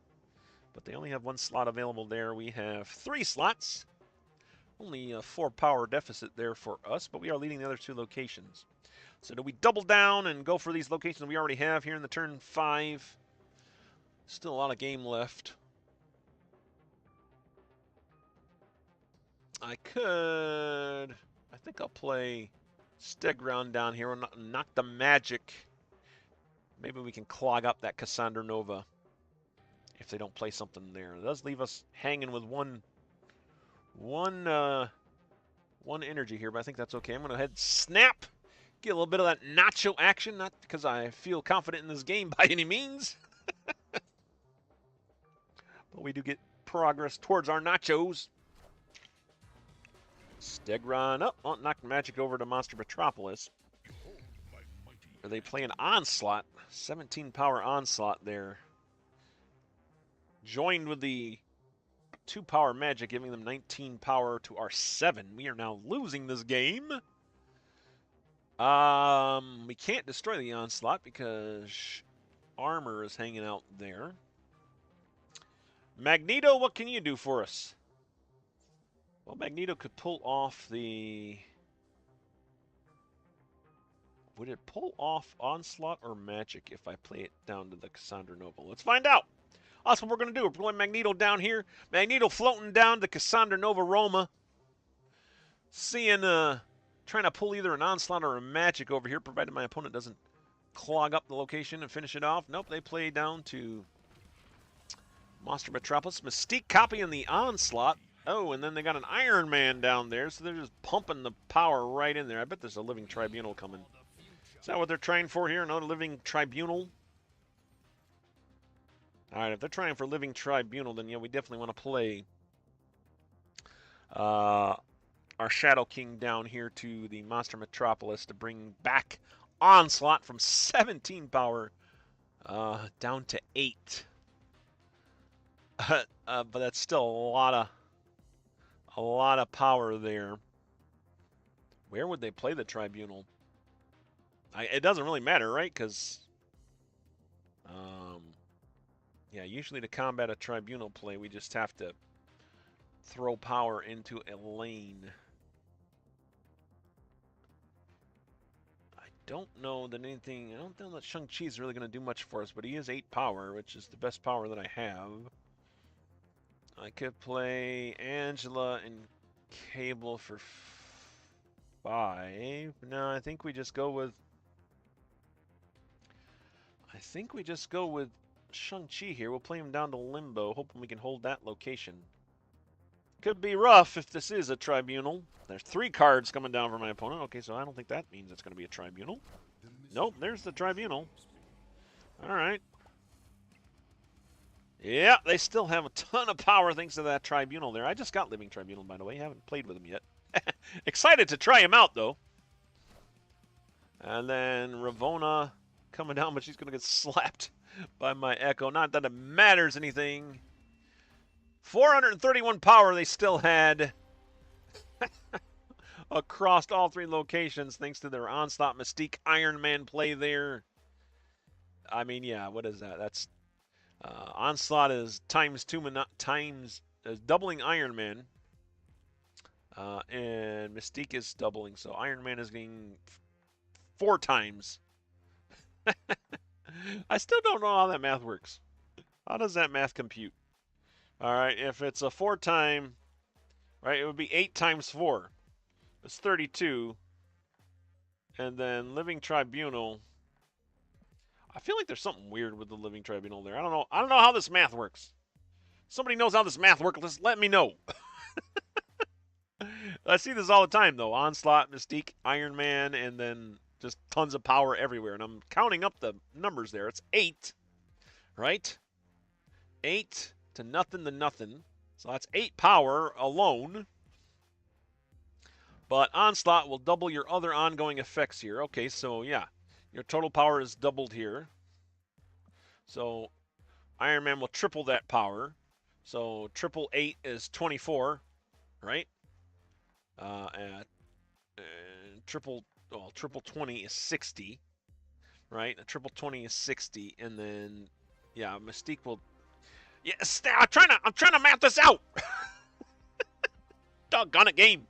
But they only have one slot available there. We have 3 slots. Only a 4 power deficit there for us, but we are leading the other 2 locations. So do we double down and go for these locations we already have here in the turn 5? Still a lot of game left. I think I'll play Stegron down here and knock the magic. Maybe we can clog up that Cassandra Nova if they don't play something there. It does leave us hanging with one energy here, but I think that's okay. I'm going to head snap, get a little bit of that nacho action, not because I feel confident in this game by any means. But we do get progress towards our nachos. Stegron up. Oh, knocked magic over to Monster Metropolis. Are they playing Onslaught? 17 power Onslaught there. Joined with the 2 power magic, giving them 19 power to our 7. We are now losing this game. We can't destroy the Onslaught because armor is hanging out there. Magneto, what can you do for us? Well, Magneto could pull off the... Would it pull off Onslaught or Magic if I play it down to the Cassandra Nova? Let's find out. That's what we're going to do. We're pulling Magneto down here. Magneto floating down to Cassandra Nova Roma. Seeing, trying to pull either an Onslaught or a Magic over here, provided my opponent doesn't clog up the location and finish it off. Nope, they play down to Monster Metropolis. Mystique copying the Onslaught. Oh, and then they got an Iron Man down there, so they're just pumping the power right in there. I bet there's a Living Tribunal coming. Is that what they're trying for here? Another Living Tribunal? All right, if they're trying for Living Tribunal, then yeah, we definitely want to play our Shadow King down here to the Monster Metropolis to bring back Onslaught from 17 power down to 8. But that's still a lot of power there. Where would they play the Tribunal? It doesn't really matter, right? Because, yeah, usually to combat a Tribunal play, we just have to throw power into a lane. I don't know that Shang-Chi is really going to do much for us, but he is 8 power, which is the best power that I have. I could play Angela and Cable for 5. No, I think we just go with Shang-Chi here. We'll play him down to Limbo, hoping we can hold that location. Could be rough if this is a Tribunal. There's 3 cards coming down for my opponent. Okay, so I don't think that means it's going to be a Tribunal. Nope, there's the Tribunal. All right. Yeah, they still have a ton of power thanks to that Tribunal there. I just got Living Tribunal, by the way. I haven't played with him yet. Excited to try him out, though. And then Ravonna coming down, but she's going to get slapped by my Echo. Not that it matters anything. 431 power they still had across all 3 locations thanks to their Onslaught Mystique Iron Man play there. I mean, yeah, what is that? That's Onslaught is doubling Iron Man. And Mystique is doubling, so Iron Man is getting 4 times. I still don't know how that math works. How does that math compute? All right, if it's a 4 time, right, it would be 8 times 4. It's 32. And then Living Tribunal. I feel like there's something weird with the Living Tribunal there. I don't know how this math works. Somebody knows how this math works, just let me know. I see this all the time, though. Onslaught, Mystique, Iron Man, and then just tons of power everywhere. And I'm counting up the numbers there. It's 8, right? 8 to nothing. So that's 8 power alone. But Onslaught will double your other ongoing effects here. Okay, so yeah, your total power is doubled here. So Iron Man will triple that power. So triple 8 is 24, right? At triple, well, triple 20 is 60, right? A triple 20 is 60, and then yeah, Mystique will. Yes, I'm trying to map this out. Doggone it, game.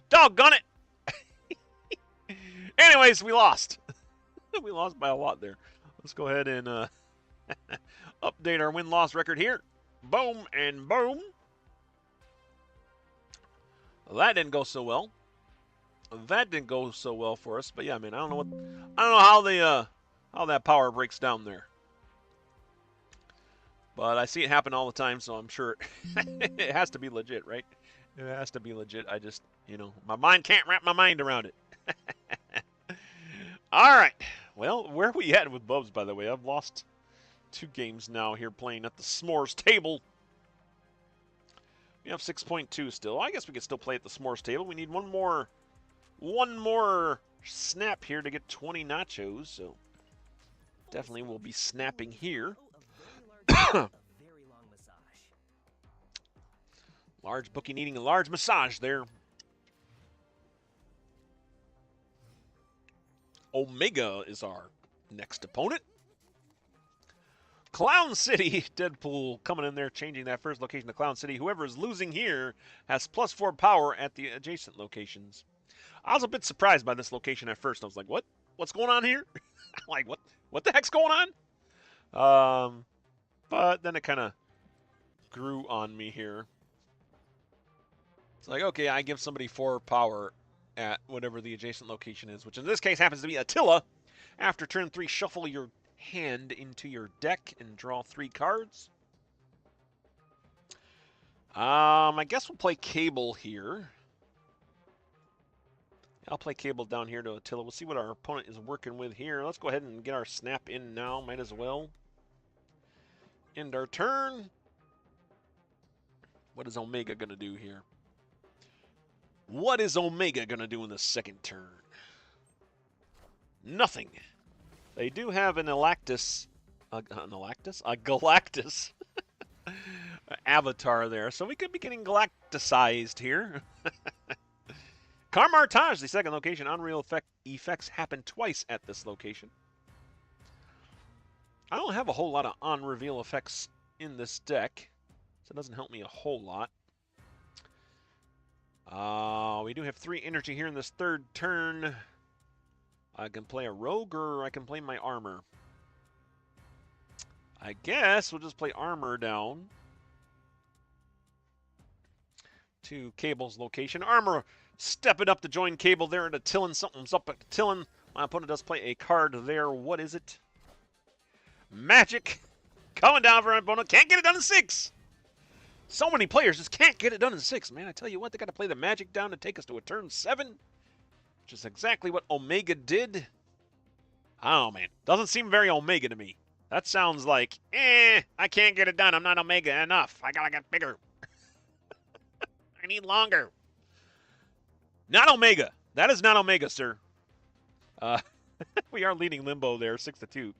Doggone it. Anyways, we lost. We lost by a lot there. Let's go ahead and update our win-loss record here. Boom and boom. Well, that didn't go so well. That didn't go so well for us. But yeah, man, I don't know how that power breaks down there. But I see it happen all the time, so I'm sure it has to be legit, right? It has to be legit. I just, my mind can't wrap my mind around it. All right. Well, where are we at with Bubs, by the way? I've lost 2 games now here playing at the S'mores table. We have 6.2 still. I guess we could still play at the S'mores table. We need one more snap here to get 20 nachos, so definitely we'll be snapping here. Large bookie needing a large massage there. Omega is our next opponent. Clown City, Deadpool coming in there, changing that first location to Clown City. Whoever is losing here has +4 power at the adjacent locations. I was a bit surprised by this location at first. I was like, what? What's going on here? Like, what the heck's going on? But then it kind of grew on me here. It's like, okay, I give somebody 4 power at whatever the adjacent location is, which in this case happens to be Attila. After turn 3, shuffle your hand into your deck and draw 3 cards. I guess we'll play Cable here. I'll play Cable down here to Attila. We'll see what our opponent is working with here. Let's go ahead and get our snap in now. Might as well. End our turn. What is Omega going to do here? What is Omega going to do in the second turn? Nothing. They do have an Galactus avatar there, so we could be getting galacticized here. Carmartage, the second location. Unreal effects happen twice at this location. I don't have a whole lot of on-reveal effects in this deck, so it doesn't help me a whole lot. We do have 3 energy here in this third turn. I can play a rogue or I can play my armor. I guess we'll just play armor down to Cable's location. Armor stepping up to join Cable there at Attilan. Something's up at Attilan. My opponent does play a card there. What is it? Magic. Coming down for my opponent. Can't get it done in 6. So many players just can't get it done in 6, man. I tell you what, they got to play the Magic down to take us to a turn 7, which is exactly what Omega did. I don't know, man. Doesn't seem very Omega to me. That sounds like, I can't get it done. I'm not Omega enough. I gotta get bigger. I need longer. Not Omega. That is not Omega, sir. We are leading Limbo there, 6-2.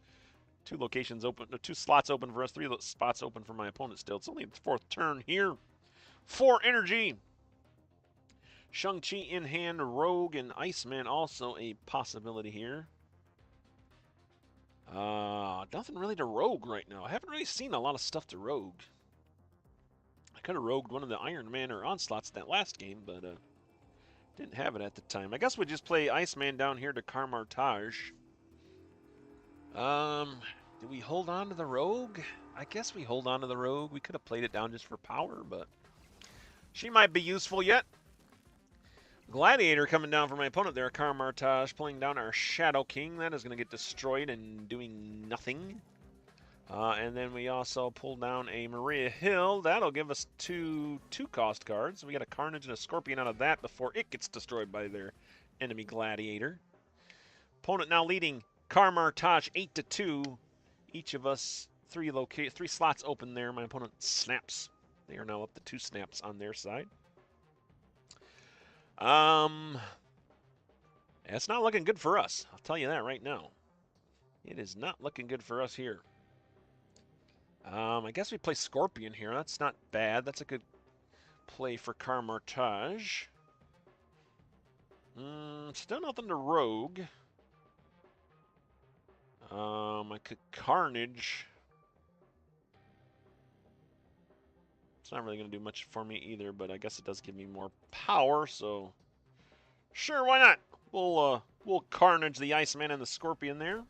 2 locations open, 2 slots open for us, 3 spots open for my opponent still. It's only the 4th turn here. 4 energy. Shang-Chi in hand, Rogue, and Iceman also a possibility here. Nothing really to Rogue right now. I haven't really seen a lot of stuff to Rogue. I could have rogued one of the Iron Man or Onslaughts that last game, but didn't have it at the time. I guess we just play Iceman down here to Carmartage. Do we hold on to the Rogue? I guess we hold on to the Rogue. We could have played it down just for power, but she might be useful yet. Gladiator coming down for my opponent there, Carmartage, pulling down our Shadow King. That is going to get destroyed and doing nothing. And then we also pull down a Maria Hill. That'll give us 2 cost cards. We got a Carnage and a Scorpion out of that before it gets destroyed by their enemy Gladiator. Opponent now leading Carmartage 8-2. Each of us 3 slots open there. My opponent snaps. They are now up to 2 snaps on their side. Um, it's not looking good for us. I'll tell you that right now. It is not looking good for us here. I guess we play Scorpion here. That's not bad. That's a good play for Carmartage. Still nothing to Rogue. I could Carnage. It's not really going to do much for me either, but I guess it does give me more power, so sure, why not? We'll Carnage the Iceman and the Scorpion there.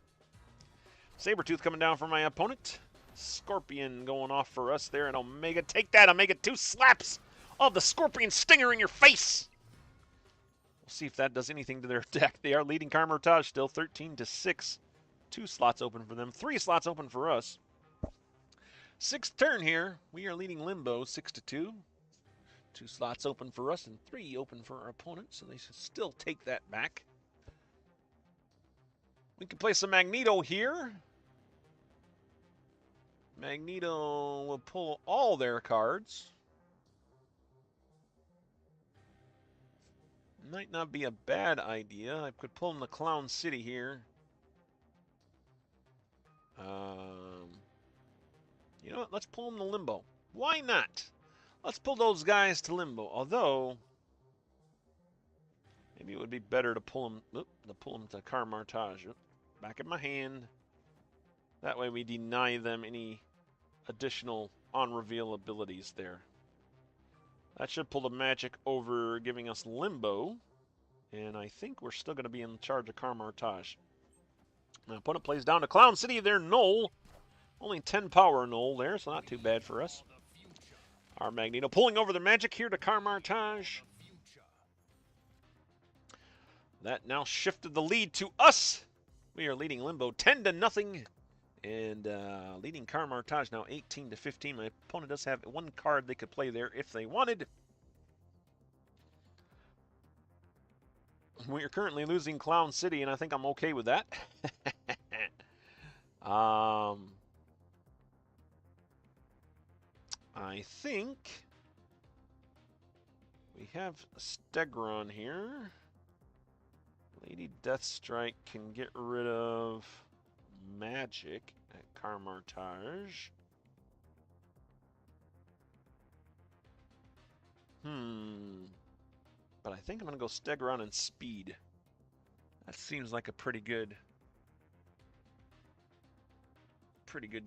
Sabretooth coming down for my opponent. Scorpion going off for us there, and Omega. Take that, Omega. 2 slaps of the Scorpion Stinger in your face. We'll see if that does anything to their deck. They are leading Carmartage still 13-6. 2 slots open for them. 3 slots open for us. 6th turn here. We are leading Limbo 6-2. 2 slots open for us and 3 open for our opponent, so they should still take that back. We can play some Magneto here. Magneto will pull all their cards. Might not be a bad idea. I could pull him the Clown City here. You know what? Let's pull him to Limbo. Why not? Let's pull those guys to Limbo. Although, maybe it would be better to pull him to Carmartage. Back in my hand. That way we deny them any additional on-reveal abilities there. That should pull the magic over, giving us Limbo. And I think we're still going to be in charge of Carmartage. My opponent plays down to Clown City there, Null. Only 10 power Null there, so not too bad for us. Our Magneto pulling over the magic here to Carmartage. That now shifted the lead to us. We are leading Limbo 10-0. And leading Carmartage now 18-15. My opponent does have 1 card they could play there if they wanted. We are currently losing Clown City, and I think I'm okay with that. I think we have Stegron here. Lady Deathstrike can get rid of Magic at Carmartage. But I think I'm going to go Stegron and Speed. That seems like a pretty good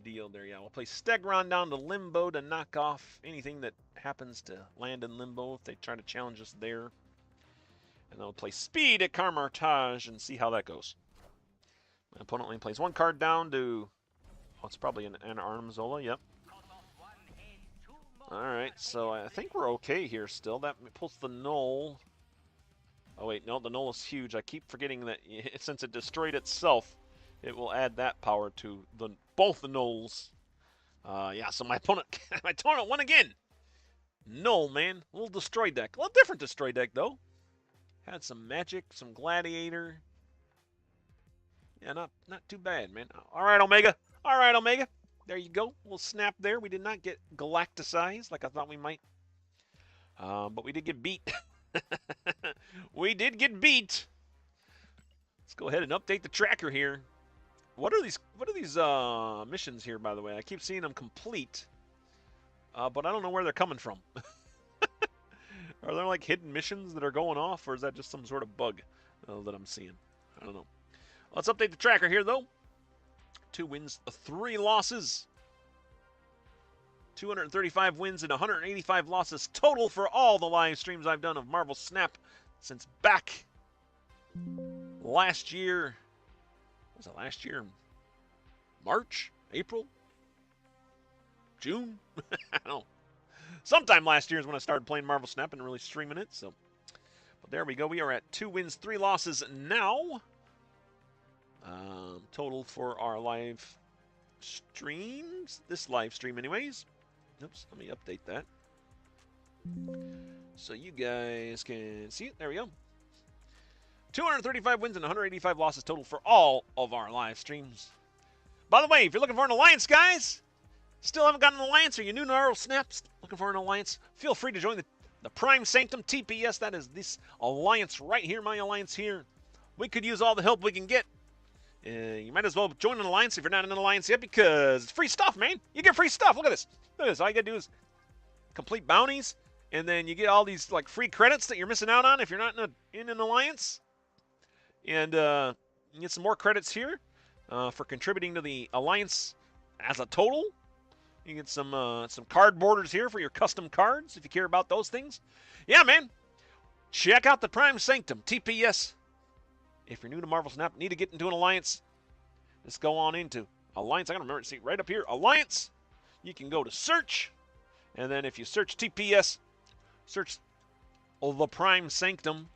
deal there. Yeah, we'll play Stegron down to Limbo to knock off anything that happens to land in Limbo if they try to challenge us there. And then we'll play Speed at Carmartage and see how that goes. My opponent only plays 1 card down to... Oh, it's probably an Armzola, yep. Alright, so I think we're okay here still. That pulls the Null. Oh wait, no, the Null is huge. I keep forgetting that since it destroyed itself, it will add that power to both the Nulls. Yeah, so my opponent won again. Null, man. A little destroy deck. A little different destroy deck, though. Had some Magic, some Gladiator. Yeah, not too bad, man. All right, Omega. All right, Omega. There you go. We'll snap there. We did not get galacticized like I thought we might. But we did get beat. We did get beat. Let's go ahead and update the tracker here. What are these missions here, by the way? I keep seeing them complete. But I don't know where they're coming from. Are there like hidden missions that are going off, or is that just some sort of bug that I'm seeing? I don't know. Let's update the tracker here, though. 2 wins, 3 losses. 235 wins and 185 losses total for all the live streams I've done of Marvel Snap since back last year. Was it last year? March? April? June? I don't know. Sometime last year is when I started playing Marvel Snap and really streaming it. So, but there we go. We are at 2 wins, 3 losses now. Total for our live streams. This live stream, anyways. Oops, let me update that. So you guys can see it. There we go. 235 wins and 185 losses total for all of our live streams. By the way, if you're looking for an alliance, guys, still haven't gotten an alliance, or you're new to Marvel Snaps, looking for an alliance, feel free to join The Prime Sanctum TPS, that is this alliance right here, my alliance here. We could use all the help we can get. You might as well join an alliance if you're not in an alliance yet, because it's free stuff, man. You get free stuff. Look at this. Look at this. All you got to do is complete bounties, and then you get all these like free credits that you're missing out on if you're not in an alliance. And you get some more credits here for contributing to the alliance as a total. You get some card borders here for your custom cards if you care about those things. Yeah, man. Check out the Prime Sanctum TPS. If you're new to Marvel Snap, need to get into an alliance, just go on into alliance. I gotta remember to see right up here, alliance. You can go to search, and then if you search TPS, search the Prime Sanctum.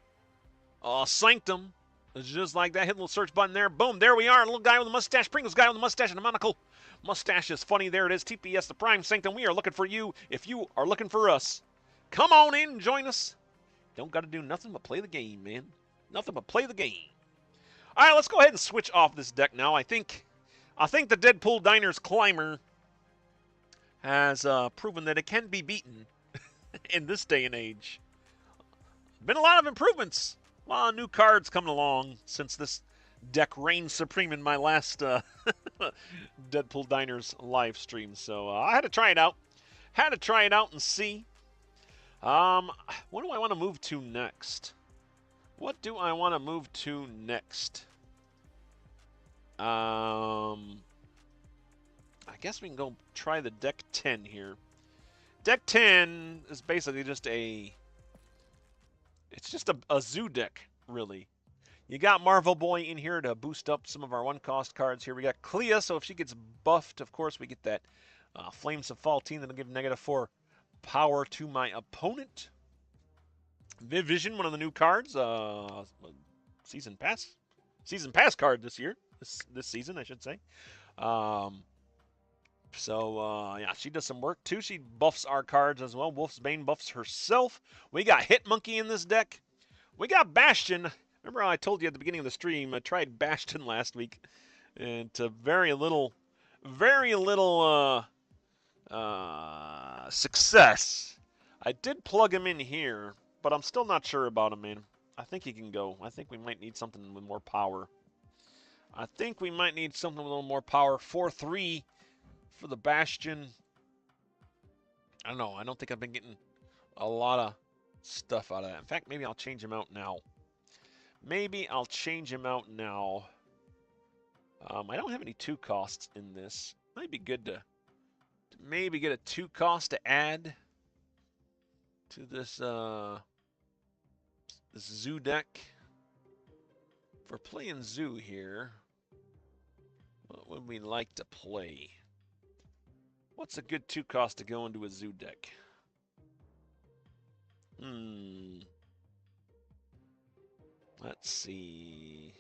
Sanctum. It's just like that. Hit the little search button there. Boom, there we are. A little guy with a mustache. Pringles guy with a mustache and a monocle. Mustache is funny. There it is. TPS, the Prime Sanctum. We are looking for you if you are looking for us. Come on in and join us. Don't got to do nothing but play the game, man. Nothing but play the game. All right, let's go ahead and switch off this deck now. I think the Deadpool Diner's Climber has proven that it can be beaten in this day and age. Been a lot of improvements. A lot of new cards coming along since this deck reigned supreme in my last Deadpool Diner's live stream. So I had to try it out. Had to try it out and see. What do I want to move to next? What do I want to move to next? I guess we can go try the deck 10 here. Deck 10 is basically just it's just a zoo deck, really. You got Marvel Boy in here to boost up some of our one-cost cards here. We got Clea, so if she gets buffed, of course, we get that Flames of Faltine that'll give -4 power to my opponent. Vision, one of the new cards, season pass card this year, this season, I should say. Yeah, she does some work too. She buffs our cards as well. Wolfsbane buffs herself. We got Hitmonkey in this deck. We got Bastion. Remember how I told you at the beginning of the stream, I tried Bastion last week, and to very little success. I did plug him in here, but I'm still not sure about him, man. I think he can go. I think we might need something with more power. I think we might need something with a little more power. 4-3 for the Bastion. I don't know. I don't think I've been getting a lot of stuff out of that. In fact, maybe I'll change him out now. Maybe I'll change him out now. I don't have any 2 costs in this. Might be good to maybe get a 2 cost to add to this this zoo deck. If we're playing zoo here, what would we like to play? What's a good 2 cost to go into a zoo deck? Let's see.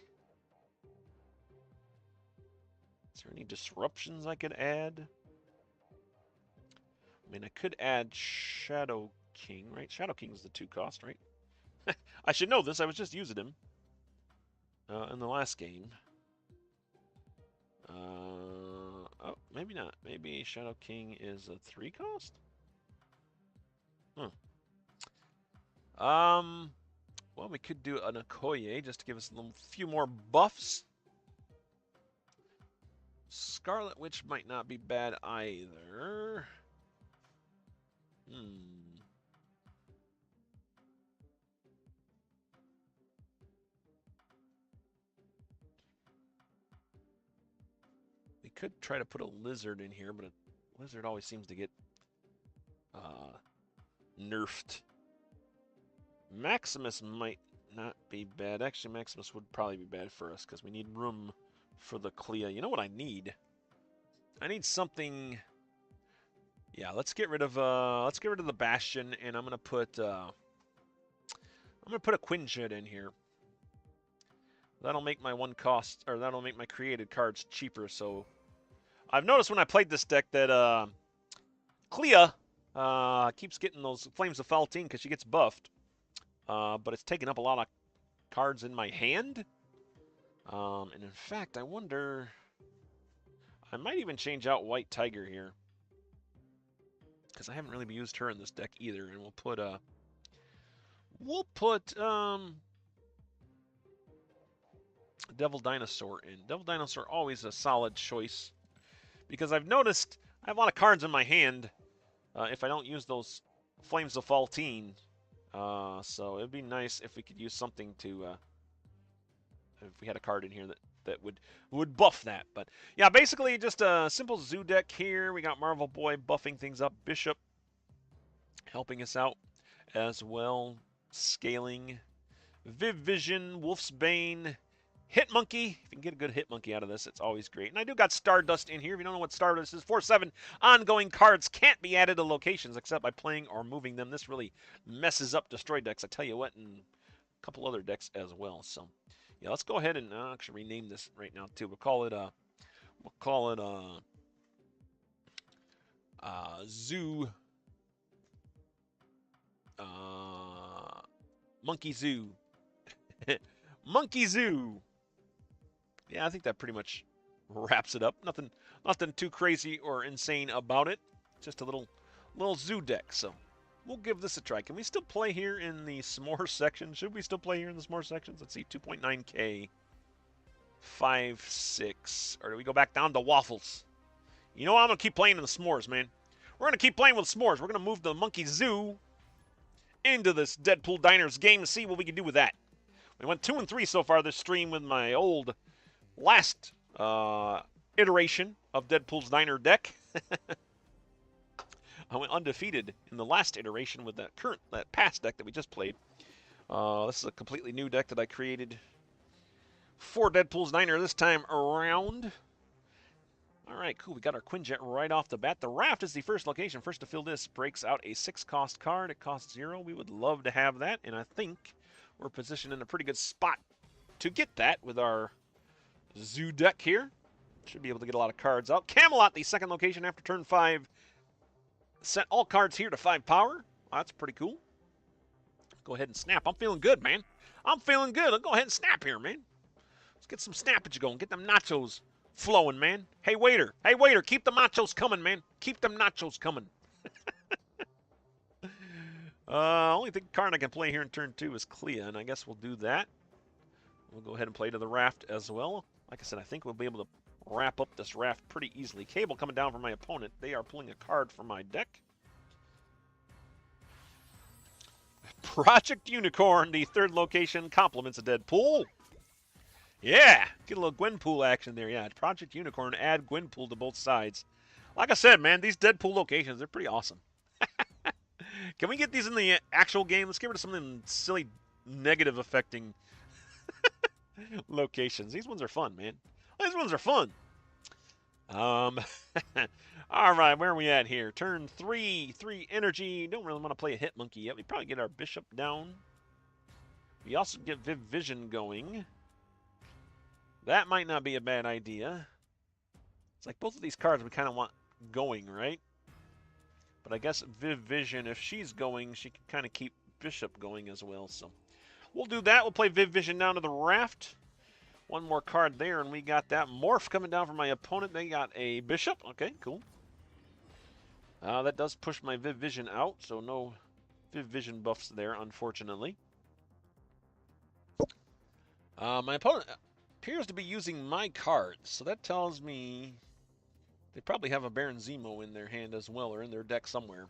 Is there any disruptions I could add? I mean, I could add Shadow King, right? Shadow King's the 2 cost, right? I should know this. I was just using him in the last game. Oh, maybe not. Maybe Shadow King is a 3 cost? Well, we could do an Okoye just to give us a few more buffs. Scarlet Witch might not be bad either. We could try to put a lizard in here, but a lizard always seems to get nerfed. Maximus might not be bad. Actually, Maximus would probably be bad for us because we need room for the Clea. You know what I need? I need something. Yeah, let's get rid of the Bastion, and I'm gonna put a Quinjet in here. That'll make my that'll make my created cards cheaper. So I've noticed when I played this deck that Clea keeps getting those Flames of Faltine because she gets buffed. But it's taking up a lot of cards in my hand. And in fact, I wonder, I might even change out White Tiger here, because I haven't really used her in this deck either. And we'll put We'll put Devil Dinosaur in. Devil Dinosaur always a solid choice because I've noticed I have a lot of cards in my hand if I don't use those Flames of Faltine. So it'd be nice if we could use something to if we had a card in here that would buff that. But yeah, basically just a simple zoo deck here. We got Marvel Boy buffing things up, Bishop helping us out as well, scaling, Viv Vision, Wolf's Bane, Hit Monkey. If you can get a good Hit Monkey out of this, it's always great. And I do got Stardust in here. If you don't know what Stardust is, 4/7 ongoing cards can't be added to locations except by playing or moving them. This really messes up destroy decks. I tell you what, and a couple other decks as well. So yeah, let's go ahead and actually rename this right now too. We'll call it Zoo Monkey Zoo. Monkey Zoo. Yeah, I think that pretty much wraps it up. Nothing too crazy or insane about it. Just a little zoo deck. So we'll give this a try. Can we still play here in the s'more section? Should we still play here in the s'more sections? Let's see, 2.9K, 5, 6, or do we go back down to waffles? You know what? I'm gonna keep playing in the s'mores, man. We're gonna keep playing with s'mores. We're gonna move the Monkey Zoo into this Deadpool Diners game to see what we can do with that. We went 2 and 3 so far this stream with my old last iteration of Deadpool's Diner deck. I went undefeated in the last iteration with that past deck that we just played. This is a completely new deck that I created for Deadpool's Diner this time around. All right, cool. We got our Quinjet right off the bat. The Raft is the first location. First to fill this breaks out a 6-cost card. It costs 0. We would love to have that, and I think we're positioned in a pretty good spot to get that with our zoo deck here. Should be able to get a lot of cards out. Camelot, the second location after turn 5. Set all cards here to 5 power. That's pretty cool. Go ahead and snap. I'm feeling good, man. I'm feeling good. I'll go ahead and snap here, man. Let's get some snappage going. Get them nachos flowing, man. Hey, waiter. Hey, waiter. Keep the nachos coming, man. Keep them nachos coming. Only card I can play here in turn 2 is Clea, and I guess we'll do that. We'll go ahead and play to the Raft as well. Like I said, I think we'll be able to wrap up this Raft pretty easily. Cable coming down from my opponent. They are pulling a card from my deck. Project Unicorn, the third location, compliments of Deadpool. Yeah, get a little Gwenpool action there. Yeah, Project Unicorn, add Gwenpool to both sides. Like I said, man, these Deadpool locations, they're pretty awesome. Can we get these in the actual game? Let's get rid of some of them silly negative affecting locations. These ones are fun, man. These ones are fun. All right, where are we at here? Turn 3, 3 energy. Don't really want to play a Hit Monkey yet. We probably get our Bishop down. We also get Viv Vision going. That might not be a bad idea. It's like both of these cards we kind of want going, right? But I guess Viv Vision, if she's going, she can kind of keep Bishop going as well. So we'll do that. We'll play Viv Vision down to the Raft. One more card there, and we got that Morph coming down from my opponent. They got a Bishop. Okay, cool. That does push my Viv Vision out, so no Viv Vision buffs there, unfortunately. My opponent appears to be using my cards, so that tells me they probably have a Baron Zemo in their hand as well, or in their deck somewhere.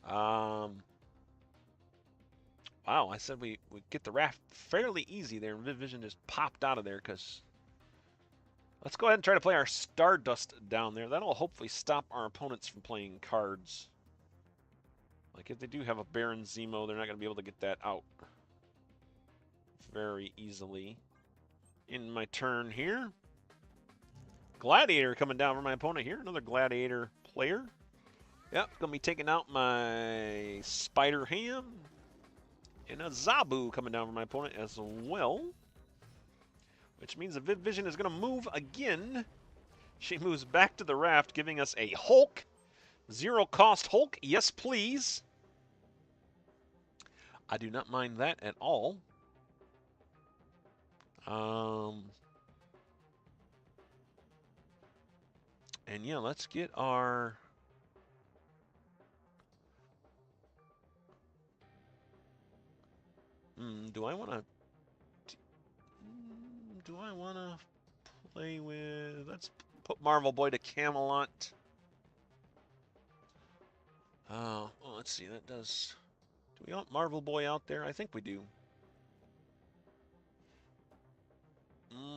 Wow, I said we get the Raft fairly easy there, and Viv Vision just popped out of there because... Let's go ahead and try to play our Stardust down there. That'll hopefully stop our opponents from playing cards. Like, if they do have a Baron Zemo, they're not going to be able to get that out very easily. In my turn here, Gladiator coming down for my opponent here. Another Gladiator player. Yep, going to be taking out my Spider Ham. And a Zabu coming down for my opponent as well. Which means the Viv Vision is going to move again. She moves back to the Raft, giving us a Hulk. 0-cost Hulk. Yes, please. I do not mind that at all. And yeah, let's get our... Do I want to... Do I want to play with... Let's put Marvel Boy to Camelot. Well, let's see. That does... Do we want Marvel Boy out there? I think we do.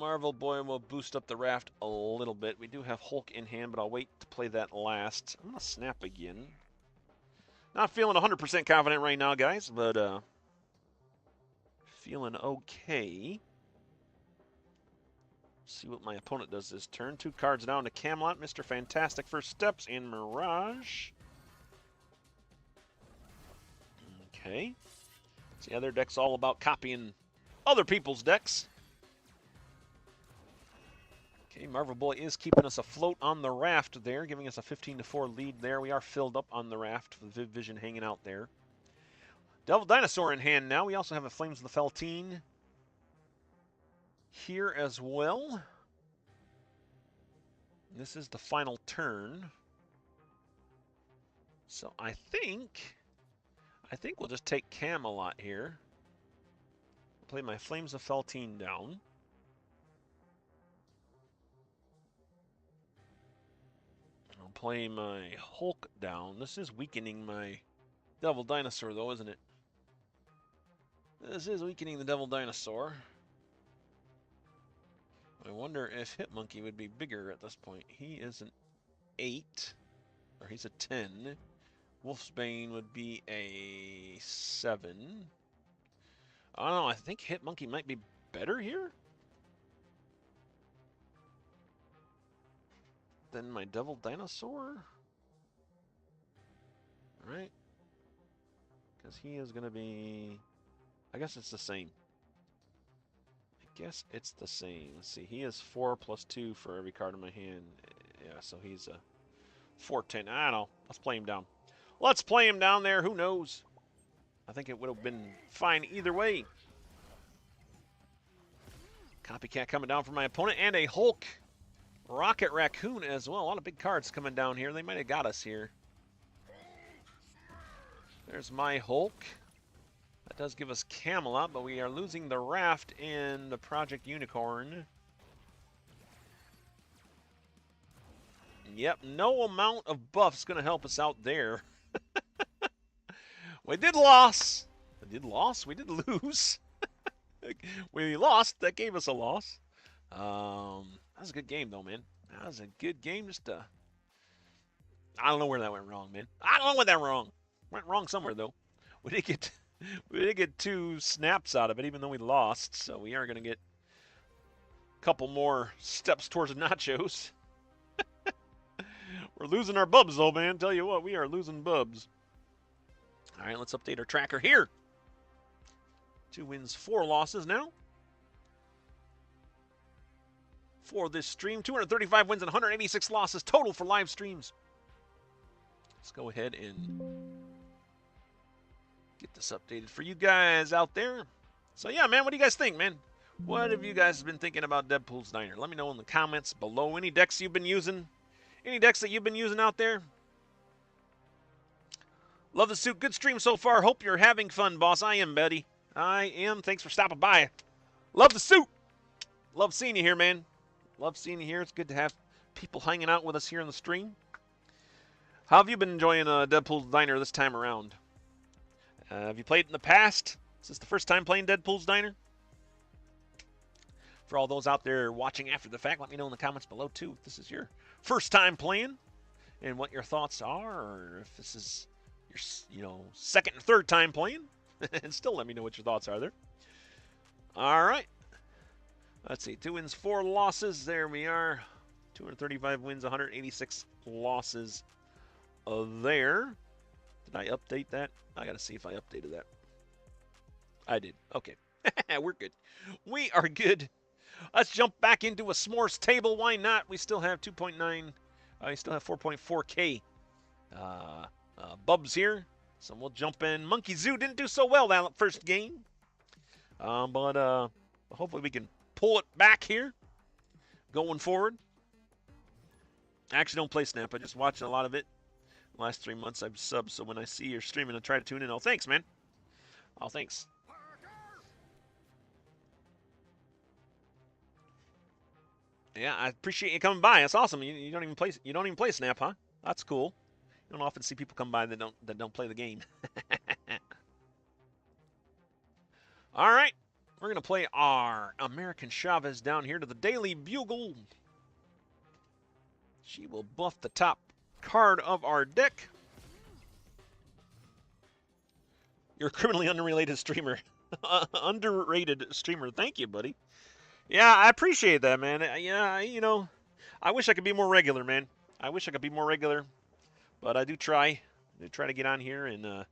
Marvel Boy will boost up the raft a little bit. We do have Hulk in hand, but I'll wait to play that last. I'm going to snap again. Not feeling 100% confident right now, guys, but feeling okay. See what my opponent does this turn. 2 cards down to Camelot. Mr. Fantastic First Steps in Mirage. Okay. See, other deck's all about copying other people's decks. Okay, Marvel Boy is keeping us afloat on the raft there, giving us a 15-4 lead there. We are filled up on the raft with Viv Vision hanging out there. Devil Dinosaur in hand now. We also have a Flames of the Feltine here as well. This is the final turn. So I think we'll just take Camelot here. Play my Flames of Feltine down. I'll play my Hulk down. This is weakening my Devil Dinosaur, though, isn't it? This is weakening the Devil Dinosaur. I wonder if Hitmonkey would be bigger at this point. He is an 8, or he's a 10. Wolfsbane would be a 7. I don't know, I think Hitmonkey might be better here than my Devil Dinosaur. Right? Because he is going to be... I guess it's the same. Guess it's the same. Let's see. He is 4 plus 2 for every card in my hand. Yeah, so he's a 4/10. I don't know. Let's play him down. Let's play him down there. Who knows? I think it would have been fine either way. Copycat coming down from my opponent. And a Hulk Rocket Raccoon as well. A lot of big cards coming down here. They might have got us here. There's my Hulk. That does give us Camelot, but we are losing the Raft and the Project Unicorn. Yep, no amount of buff's going to help us out there. We did lose. We did lose. We lost. That gave us a loss. That was a good game, though, man. That was a good game. Just I don't know where that went wrong, man. I don't know what that wrong. Went wrong somewhere, though. We did get 2 snaps out of it, even though we lost. So we are going to get a couple more steps towards nachos. We're losing our bubs, though, man. Tell you what, we are losing bubs. All right, let's update our tracker here. 2 wins, 4 losses now. For this stream, 235 wins and 186 losses total for live streams. Let's go ahead and get this updated for you guys out there. So yeah, man, what do you guys think, man? What have you guys been thinking about Deadpool's Diner? Let me know in the comments below. Any decks you've been using? Any decks that you've been using out there? Love the suit. Good stream so far. Hope you're having fun, boss. I am, Betty. I am. Thanks for stopping by. Love the suit. Love seeing you here, man. Love seeing you here. It's good to have people hanging out with us here on the stream. How have you been enjoying Deadpool's Diner this time around? Have you played in the past? Is this the first time playing Deadpool's Diner? For all those out there watching after the fact, let me know in the comments below, too, if this is your first time playing and what your thoughts are, or if this is your, second and third time playing. And still let me know what your thoughts are there. All right. Let's see. 2 wins, 4 losses. There we are. 235 wins, 186 losses there. Did I update that? I got to see if I updated that. I did. Okay. We're good. We are good. Let's jump back into a s'mores table. Why not? We still have 2.9. I still have 4.4K bubs here. So we'll jump in. Monkey Zoo didn't do so well that first game. But hopefully we can pull it back here going forward. I actually don't play Snap. I just watch a lot of it. The last 3 months I've subbed, so when I see you're streaming, I try to tune in. Oh, thanks, man. Oh, thanks. Yeah, I appreciate you coming by. That's awesome. You don't even play. You don't even play Snap, huh? That's cool. You don't often see people come by that don't play the game. All right, we're gonna play our American Chavez down here to the Daily Bugle. She will buff the top card of our deck. You're a criminally unrelated streamer. Underrated streamer. Thank you, buddy. Yeah, I appreciate that, man. Yeah, I wish I could be more regular, man. I wish I could be more regular, but I do try. I do try to get on here and,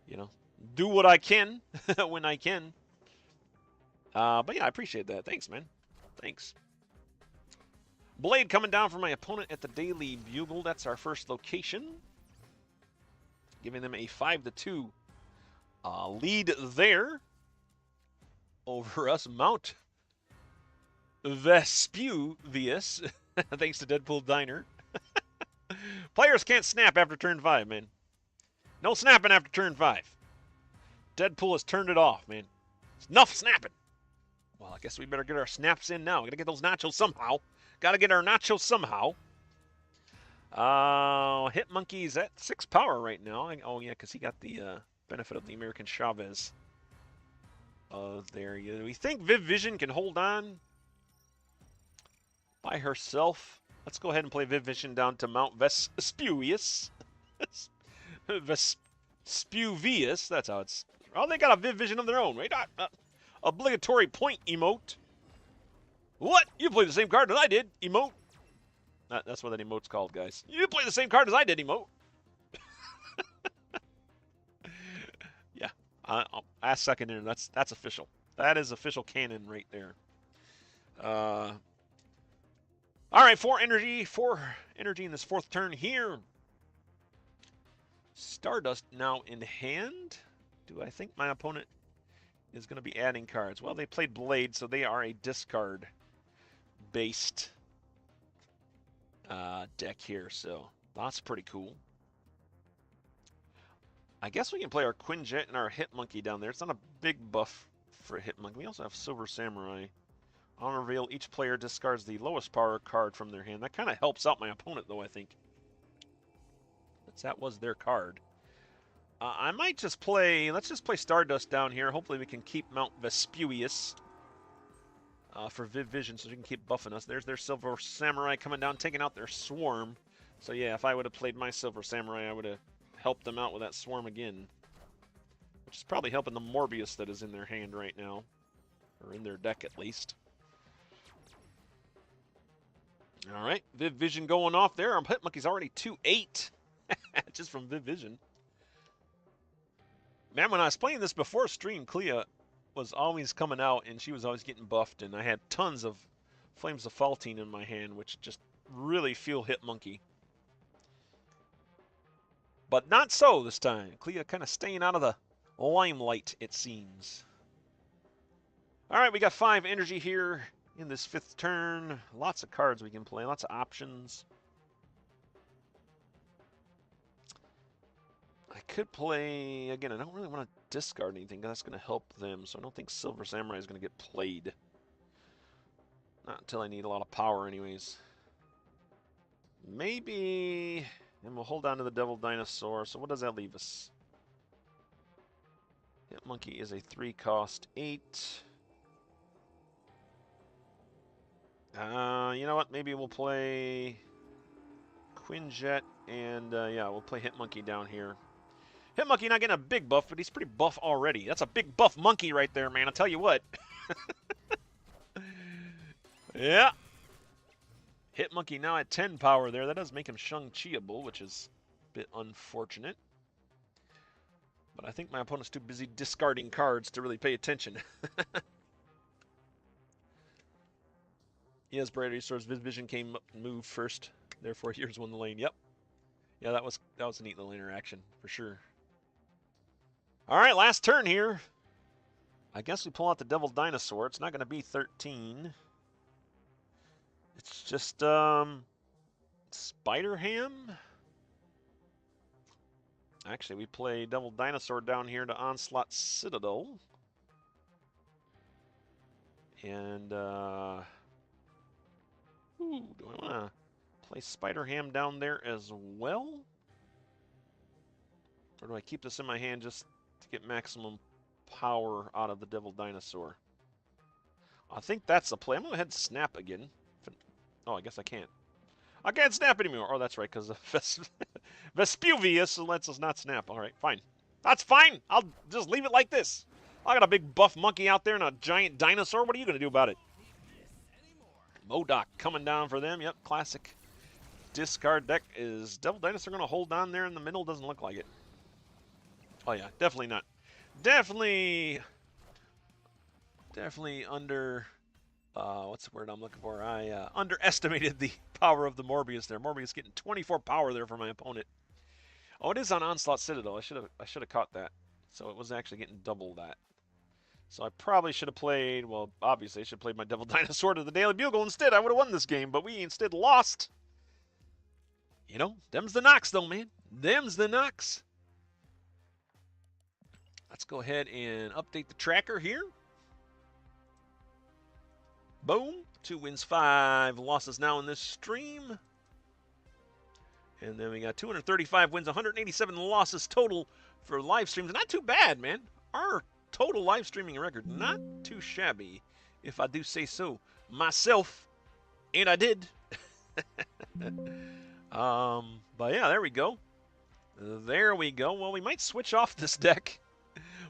you know, do what I can when I can. But yeah, I appreciate that. Thanks, man. Thanks. Blade coming down from my opponent at the Daily Bugle. That's our first location. Giving them a 5-2 lead there over us. Mount Vespuvius. Thanks to Deadpool Diner. Players can't snap after turn 5, man. No snapping after turn 5. Deadpool has turned it off, man. It's enough snapping. Well, I guess we better get our snaps in now. Gotta get those nachos somehow. Gotta get our nachos somehow. Hit Monkey's at 6 power right now. Oh, yeah, because he got the benefit of the American Chavez. There. We think Viv Vision can hold on by herself. Let's go ahead and play Viv Vision down to Mount Vespuvius. Vespuvius, that's how it's... Oh, they got a Viv Vision of their own, right? Obligatory point emote. What? You played the same card as I did, emote. That's what that emote's called, guys. You play the same card as I did, emote. Yeah, I'll ask second in. That's official. That is official canon right there. All right, 4 energy in this 4th turn here. Stardust now in hand. Do I think my opponent is going to be adding cards? Well, they played Blade, so they are a discard-based deck here, so that's pretty cool. I guess we can play our Quinjet and our Hit Monkey down there. It's not a big buff for a Hit Monkey. We also have Silver Samurai. On reveal, each player discards the lowest power card from their hand. That kind of helps out my opponent, though, I think. That was their card. I might just play... Let's just play Stardust down here. Hopefully we can keep Mount Vespuvius for Viv Vision so she can keep buffing us. There's their Silver Samurai coming down, taking out their Swarm. So yeah, if I would have played my Silver Samurai, I would have helped them out with that Swarm again. Which is probably helping the Morbius that is in their hand right now. Or in their deck, at least. Alright, Viv Vision going off there. Our Hit Monkey's already 2-8. Just from Viv Vision. Man, when I was playing this before stream, Clea was always coming out, and she was always getting buffed, and I had tons of Flames of Faultine in my hand, which just really feel Hit Monkey. But not so this time. Clea kind of staying out of the limelight, it seems. Alright, we got 5 energy here in this 5th turn. Lots of cards we can play, lots of options. I could play, again, I don't really want to discard anything, because that's going to help them, so I don't think Silver Samurai is going to get played. Not until I need a lot of power anyways. Maybe, and we'll hold on to the Devil Dinosaur, so what does that leave us? Hit Monkey is a 3-cost 8. You know what, maybe we'll play Quinjet, and yeah, we'll play Hit Monkey down here. Hit Monkey not getting a big buff, but he's pretty buff already. That's a big buff monkey right there, man. I'll tell you what. Yeah. Hit Monkey now at 10 power there. That does make him Shang-Chi-able, which is a bit unfortunate. But I think my opponent's too busy discarding cards to really pay attention. Yes, Brighter Resource Vision came up and moved first. Therefore, here's won the lane. Yep. Yeah, that was a neat little interaction, for sure. All right, last turn here. I guess we pull out the Devil Dinosaur. It's not going to be 13. It's just Spider Ham. Actually, we play Devil Dinosaur down here to Onslaught Citadel. And Ooh, do I want to play Spider Ham down there as well? Or do I keep this in my hand just to get maximum power out of the Devil Dinosaur? I think that's the play. I'm going to go ahead and snap again. Oh, I guess I can't. I can't snap anymore. Oh, that's right, because Vespuvius lets us not snap. All right, fine. That's fine. I'll just leave it like this. I got a big buff monkey out there and a giant dinosaur. What are you going to do about it? Modok coming down for them. Yep, classic. Discard deck. Is Devil Dinosaur going to hold on there in the middle? Doesn't look like it. Oh, yeah, definitely not. Definitely under... what's the word I'm looking for? I underestimated the power of the Morbius there. Morbius getting 24 power there for my opponent. Oh, it is on Onslaught Citadel. I should have caught that. So it was actually getting double that. So I probably should have played, well, obviously I should have played my Devil Dinosaur to the Daily Bugle instead. I would have won this game, but we instead lost. You know, them's the knocks though, man. Them's the knocks. Let's go ahead and update the tracker here. Boom. 2 wins, 5 losses now in this stream. And then we got 235 wins, 187 losses total for live streams. Not too bad, man. Our total live streaming record, not too shabby, if I do say so myself. And I did. But yeah, there we go. There we go. Well, we might switch off this deck.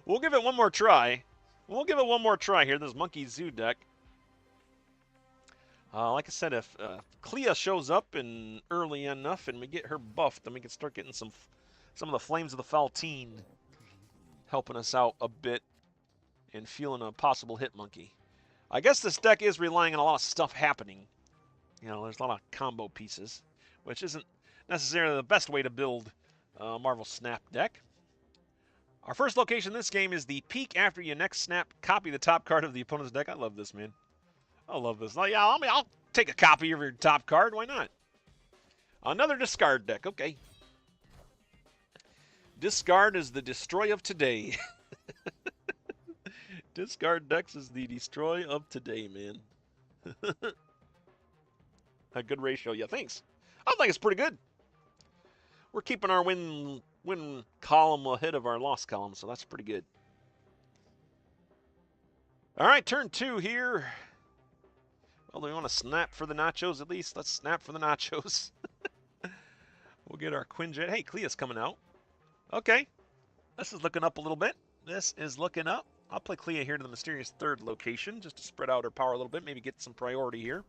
We'll give it one more try. We'll give it one more try here, this Monkey Zoo deck. Like I said, if Clea shows up and early enough and we get her buffed, then we can start getting some of the Flames of the Faltine helping us out a bit and feeling a possible hit monkey. I guess this deck is relying on a lot of stuff happening. You know, there's a lot of combo pieces, which isn't necessarily the best way to build a Marvel Snap deck. Our first location in this game is the peak after you next snap. Copy the top card of the opponent's deck. I love this, man. I love this. Like, yeah, I'll take a copy of your top card. Why not? Another discard deck. Okay. Discard is the destroy of today. Discard decks is the destroy of today, man. A good ratio. Yeah, thanks. I think it's pretty good. We're keeping our win column ahead of our loss column, so that's pretty good. All right, turn 2 here. Well, do we want to snap for the nachos at least? Let's snap for the nachos. We'll get our Quinjet. Hey, Clea's coming out. Okay. This is looking up a little bit. This is looking up. I'll play Clea here to the mysterious 3rd location just to spread out her power a little bit, maybe get some priority here.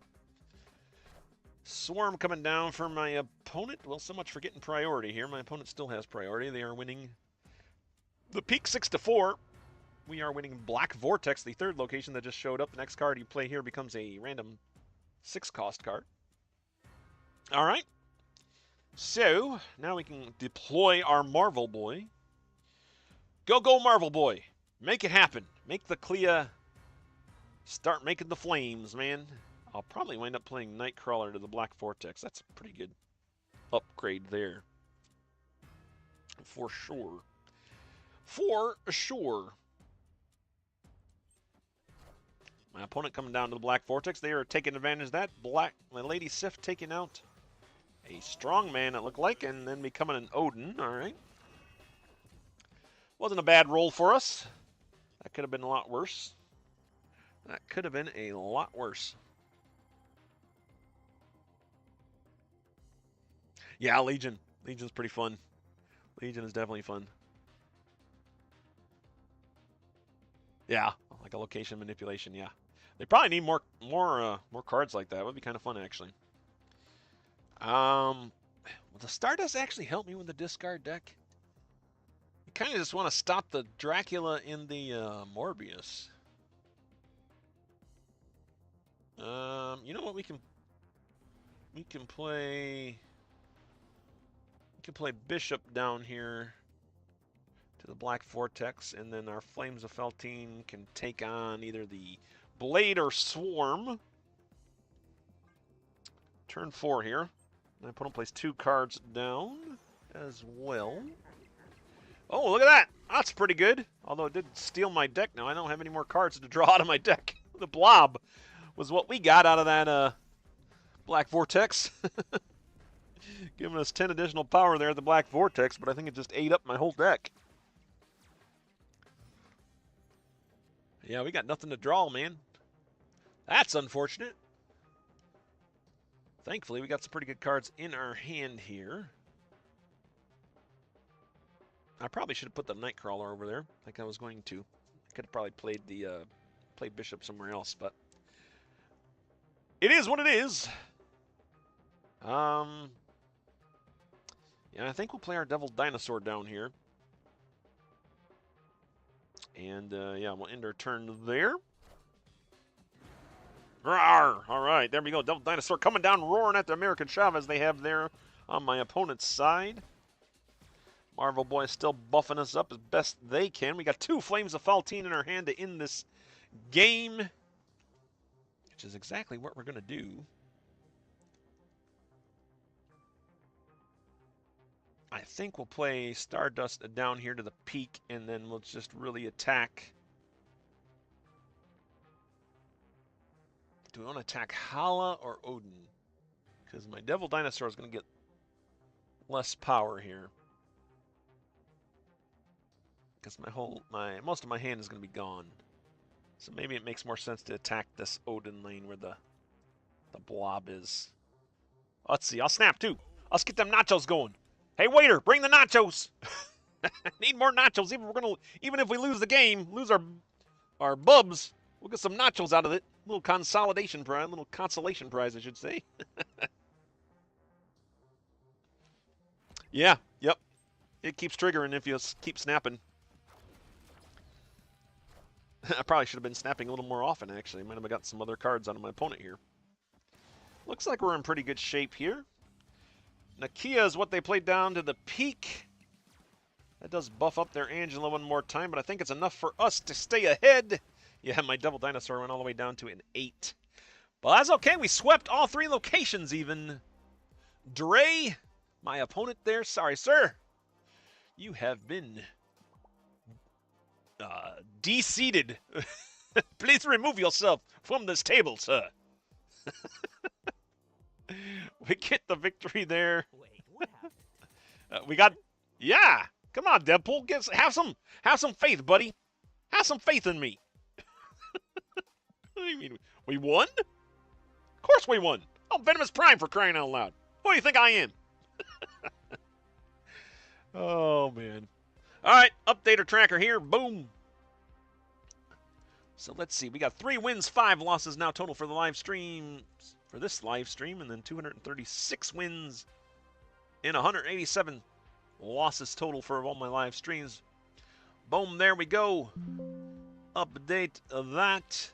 Swarm coming down for my opponent. Well, so much for getting priority here. My opponent still has priority. They are winning the peak 6-4. We are winning Black Vortex, the 3rd location that just showed up. The next card you play here becomes a random 6-cost card. All right. So, now we can deploy our Marvel Boy. Go, Marvel Boy. Make it happen. Make the Clea start making the flames, man. I'll probably wind up playing Nightcrawler to the Black Vortex. That's a pretty good upgrade there. For sure. For sure. My opponent coming down to the Black Vortex. They are taking advantage of that. My Lady Sif taking out a strong man, it looked like, and then becoming an Odin. All right. Wasn't a bad roll for us. That could have been a lot worse. That could have been a lot worse. Yeah, Legion. Legion's pretty fun. Legion is definitely fun. Yeah, like a location manipulation, yeah. They probably need more cards like that. It would be kind of fun, actually. Well, the Stardust actually help me with the discard deck. You kind of just want to stop the Dracula in the Morbius. You know what? We can play Bishop down here to the Black Vortex, and then our Flames of Feltine can take on either the Blade or Swarm. Turn 4 here. My opponent plays 2 cards down as well. Oh, look at that! That's pretty good. Although it did steal my deck now. I don't have any more cards to draw out of my deck. The Blob was what we got out of that Black Vortex. Giving us 10 additional power there at the Black Vortex, but I think it just ate up my whole deck. Yeah, we got nothing to draw, man. That's unfortunate. Thankfully, we got some pretty good cards in our hand here. I probably should have put the Nightcrawler over there, like I was going to. I could have probably played the played Bishop somewhere else, but it is what it is. Yeah, I think we'll play our Devil Dinosaur down here. And, yeah, we'll end our turn there. Rawr! All right, there we go. Devil Dinosaur coming down, roaring at the American Chavez they have there on my opponent's side. Marvel Boy still buffing us up as best they can. We got 2 Flames of Faltine in our hand to end this game, which is exactly what we're going to do. I think we'll play Stardust down here to the peak, and then we'll just really attack. Do we want to attack Hala or Odin? Because my Devil Dinosaur is going to get less power here. Because most of my hand is going to be gone. So maybe it makes more sense to attack this Odin lane where the blob is. Let's see. I'll snap too. Let's get them nachos going. Hey waiter, bring the nachos. Need more nachos. Even if we lose the game, lose our bubs, we'll get some nachos out of it. Little consolation prize, little consolation prize, I should say. Yeah. Yep. It keeps triggering if you keep snapping. I probably should have been snapping a little more often, actually. Might have got some other cards out of my opponent here. Looks like we're in pretty good shape here. Nakia is what they played down to the peak. That does buff up their Angela one more time, but I think it's enough for us to stay ahead. Yeah, my Devil Dinosaur went all the way down to an 8. But that's okay. We swept all 3 locations even. Dre, my opponent there. Sorry, sir. You have been de-seated. Please remove yourself from this table, sir. We get the victory there. Wait, what happened? We got, yeah. Come on, Deadpool. Have some faith, buddy. Have some faith in me. What do you mean? We won? Of course we won. I'm Venomous Prime, for crying out loud. Who do you think I am? Oh, man. All right, updater tracker here. Boom. So let's see. We got 3 wins, 5 losses now total for the live stream, for this live stream, and then 236 wins and 187 losses total for all my live streams. Boom, there we go. Update of that.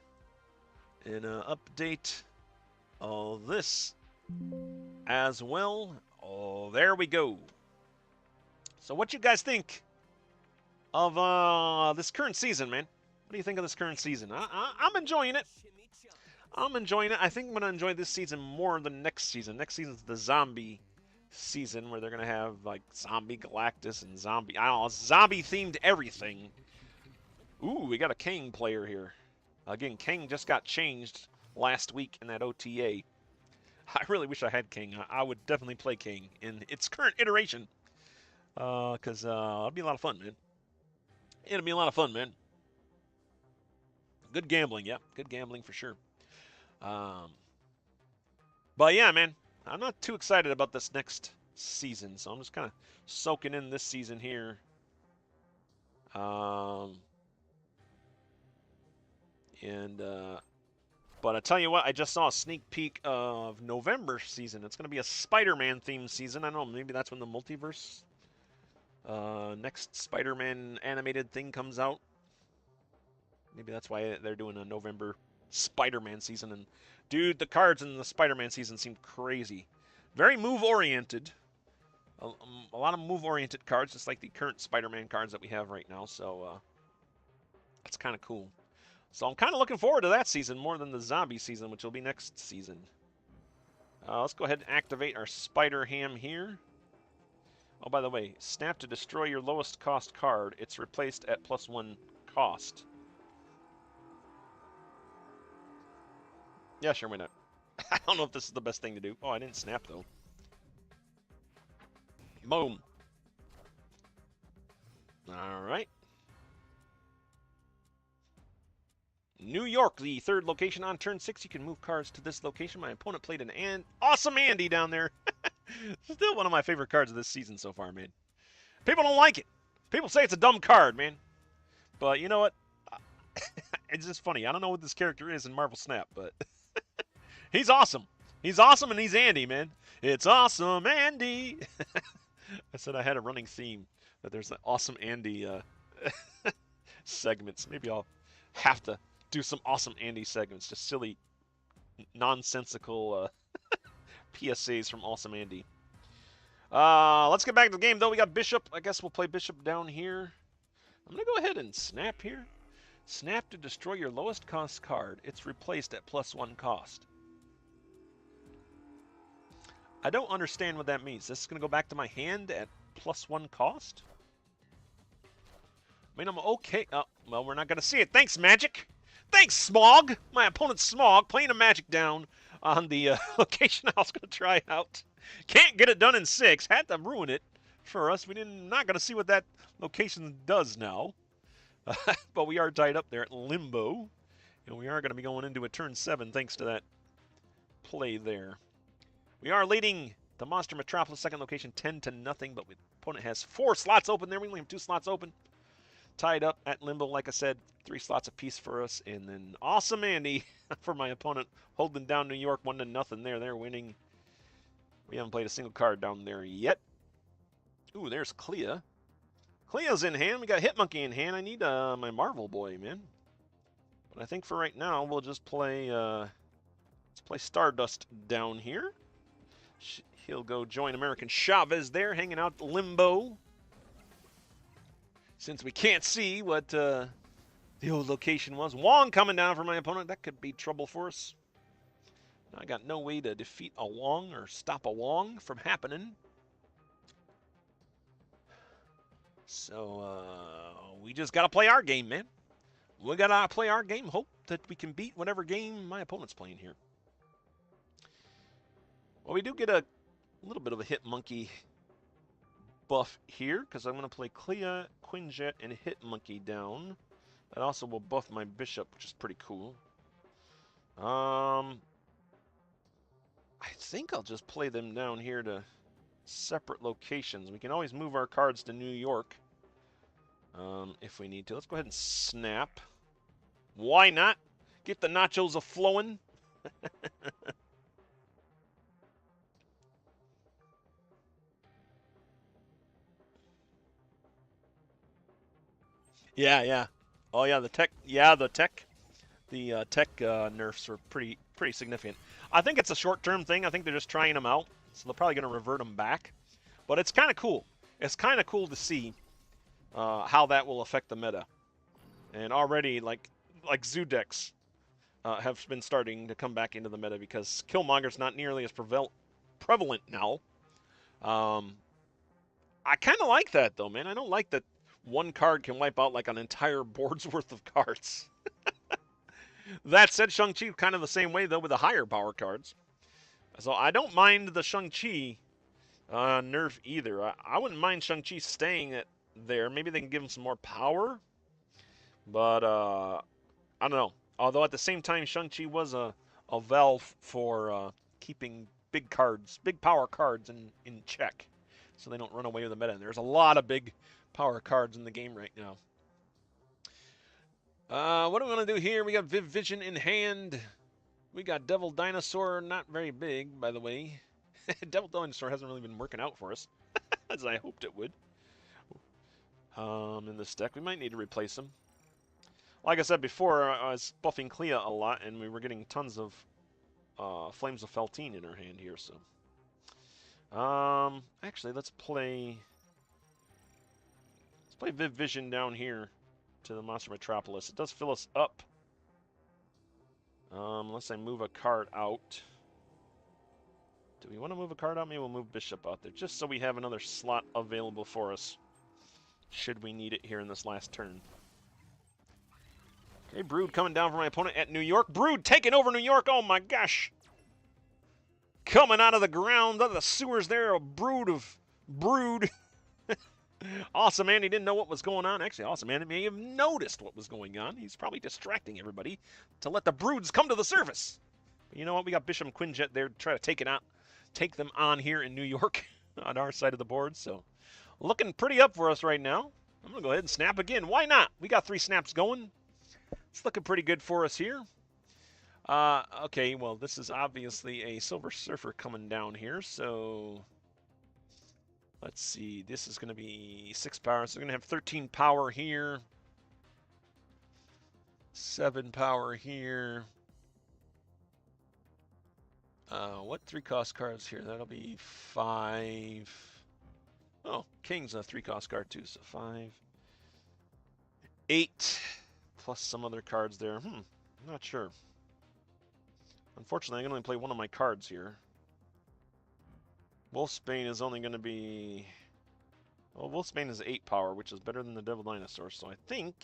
And update of this as well. Oh, there we go. So what you guys think of this current season, man? What do you think of this current season? I'm enjoying it. I'm enjoying it. I think I'm going to enjoy this season more than next season. Next season's the zombie season where they're going to have, like, Zombie Galactus and zombie... I don't know, zombie-themed everything. Ooh, we got a Kang player here. Again, Kang just got changed last week in that OTA. I really wish I had Kang. I would definitely play Kang in its current iteration. Because it'll be a lot of fun, man. It'll be a lot of fun, man. Good gambling, yeah. Good gambling for sure. But yeah, man. I'm not too excited about this next season, so I'm just kind of soaking in this season here. But I tell you what, I just saw a sneak peek of November season. It's going to be a Spider-Man themed season. I don't know, maybe that's when the multiverse next Spider-Man animated thing comes out. Maybe that's why they're doing a November Spider-Man season. And dude, the cards in the Spider-Man season seem crazy. Very move-oriented. A lot of move-oriented cards, just like the current Spider-Man cards that we have right now. So that's kind of cool. So I'm kind of looking forward to that season more than the zombie season, which will be next season. Let's go ahead and activate our Spider-Ham here. Oh, by the way, snap to destroy your lowest cost card. It's replaced at +1 cost. Yeah, sure, why not? I don't know if this is the best thing to do. Oh, I didn't snap, though. Boom. All right. New York, the third location on turn 6. You can move cards to this location. My opponent played an awesome Andy down there. Still one of my favorite cards of this season so far, man. People don't like it. People say it's a dumb card, man. But you know what? It's just funny. I don't know what this character is in Marvel Snap, but he's awesome. He's awesome, and he's Andy, man. It's awesome, Andy. I said I had a running theme that there's an awesome Andy segments. Maybe I'll have to do some awesome Andy segments. Just silly, nonsensical PSAs from Awesome Andy. Let's get back to the game, though. We got Bishop. I guess we'll play Bishop down here. I'm going to go ahead and snap here. Snap to destroy your lowest cost card. It's replaced at +1 cost. I don't understand what that means. This is going to go back to my hand at +1 cost? I mean, I'm okay. Oh, well, we're not going to see it. Thanks, Magic. Thanks, Smog. My opponent's Smog, playing a Magic down on the location I was going to try out. Can't get it done in 6. Had to ruin it for us. Not going to see what that location does now. But we are tied up there at Limbo. And we are going to be going into a turn 7 thanks to that play there. We are leading the Monster Metropolis second location 10-0, but the opponent has 4 slots open there. We only have 2 slots open. Tied up at Limbo, like I said, 3 slots apiece for us. And then Awesome Andy for my opponent, holding down New York 1-0 there. They're winning. We haven't played a single card down there yet. Ooh, there's Clea. Clea's in hand. We got Hitmonkey in hand. I need my Marvel boy, man. But I think for right now, we'll just play, let's play Stardust down here. He'll go join American Chavez there, hanging out Limbo. Since we can't see what the old location was. Wong coming down for my opponent. That could be trouble for us. I got no way to defeat a Wong or stop a Wong from happening. So, we just got to play our game, man. We got to play our game. Hope that we can beat whatever game my opponent's playing here. Well, we do get a little bit of a Hitmonkey buff here, because I'm going to play Clea, Quinjet, and Hitmonkey down. That also will buff my Bishop, which is pretty cool. I think I'll just play them down here to separate locations. We can always move our cards to New York if we need to. Let's go ahead and snap. Why not? Get the nachos a-flowing. Yeah. Oh yeah, the tech. Yeah, the tech. The tech nerfs are pretty significant. I think it's a short-term thing. I think they're just trying them out, so they're probably going to revert them back. But it's kind of cool. It's kind of cool to see how that will affect the meta. And already, like zoo decks have been starting to come back into the meta because Killmonger's not nearly as prevalent now. I kind of like that, though, man. I don't like that one card can wipe out like an entire board's worth of cards. That said, Shang-Chi kind of the same way, though, with the higher power cards. So I don't mind the Shang-Chi nerf either. I wouldn't mind Shang-Chi staying there. Maybe they can give him some more power. But I don't know. Although at the same time, Shang-Chi was a valve for keeping big power cards in check. So they don't run away with the meta. And there's a lot of big power cards in the game right now. What do we want to do here? We got Viv Vision in hand. We got Devil Dinosaur, not very big, by the way. Devil Dinosaur hasn't really been working out for us, as I hoped it would. In this deck, we might need to replace him. Like I said before, I was buffing Clea a lot, and we were getting tons of Flames of Feltine in our hand here, so. Actually, let's play Viv Vision down here to the Monster Metropolis. It does fill us up. Unless I move a card out. Do we want to move a card out? Maybe we'll move Bishop out there, just so we have another slot available for us, should we need it here in this last turn. Okay, Brood coming down for my opponent at New York. Brood taking over New York! Oh my gosh! coming out of the ground, out of the sewers there, a brood. Awesome Andy didn't know what was going on. Actually, Awesome Andy may have noticed what was going on. He's probably distracting everybody to let the broods come to the surface. But you know what? We got Bishop and Quinjet there to try to take them on here in New York on our side of the board. So looking pretty up for us right now. I'm going to go ahead and snap again. Why not? We got 3 snaps going. It's looking pretty good for us here. Okay, well, this is obviously a Silver Surfer coming down here, so let's see. This is going to be 6 power, so we're going to have 13 power here, 7 power here. What 3-cost cards here? That'll be 5. Oh, King's a 3-cost card too, so 5. 8, plus some other cards there. I'm not sure. Unfortunately, I can only play one of my cards here. Wolfsbane is only going to be... Well, Wolfsbane is 8 power, which is better than the Devil Dinosaur, so I think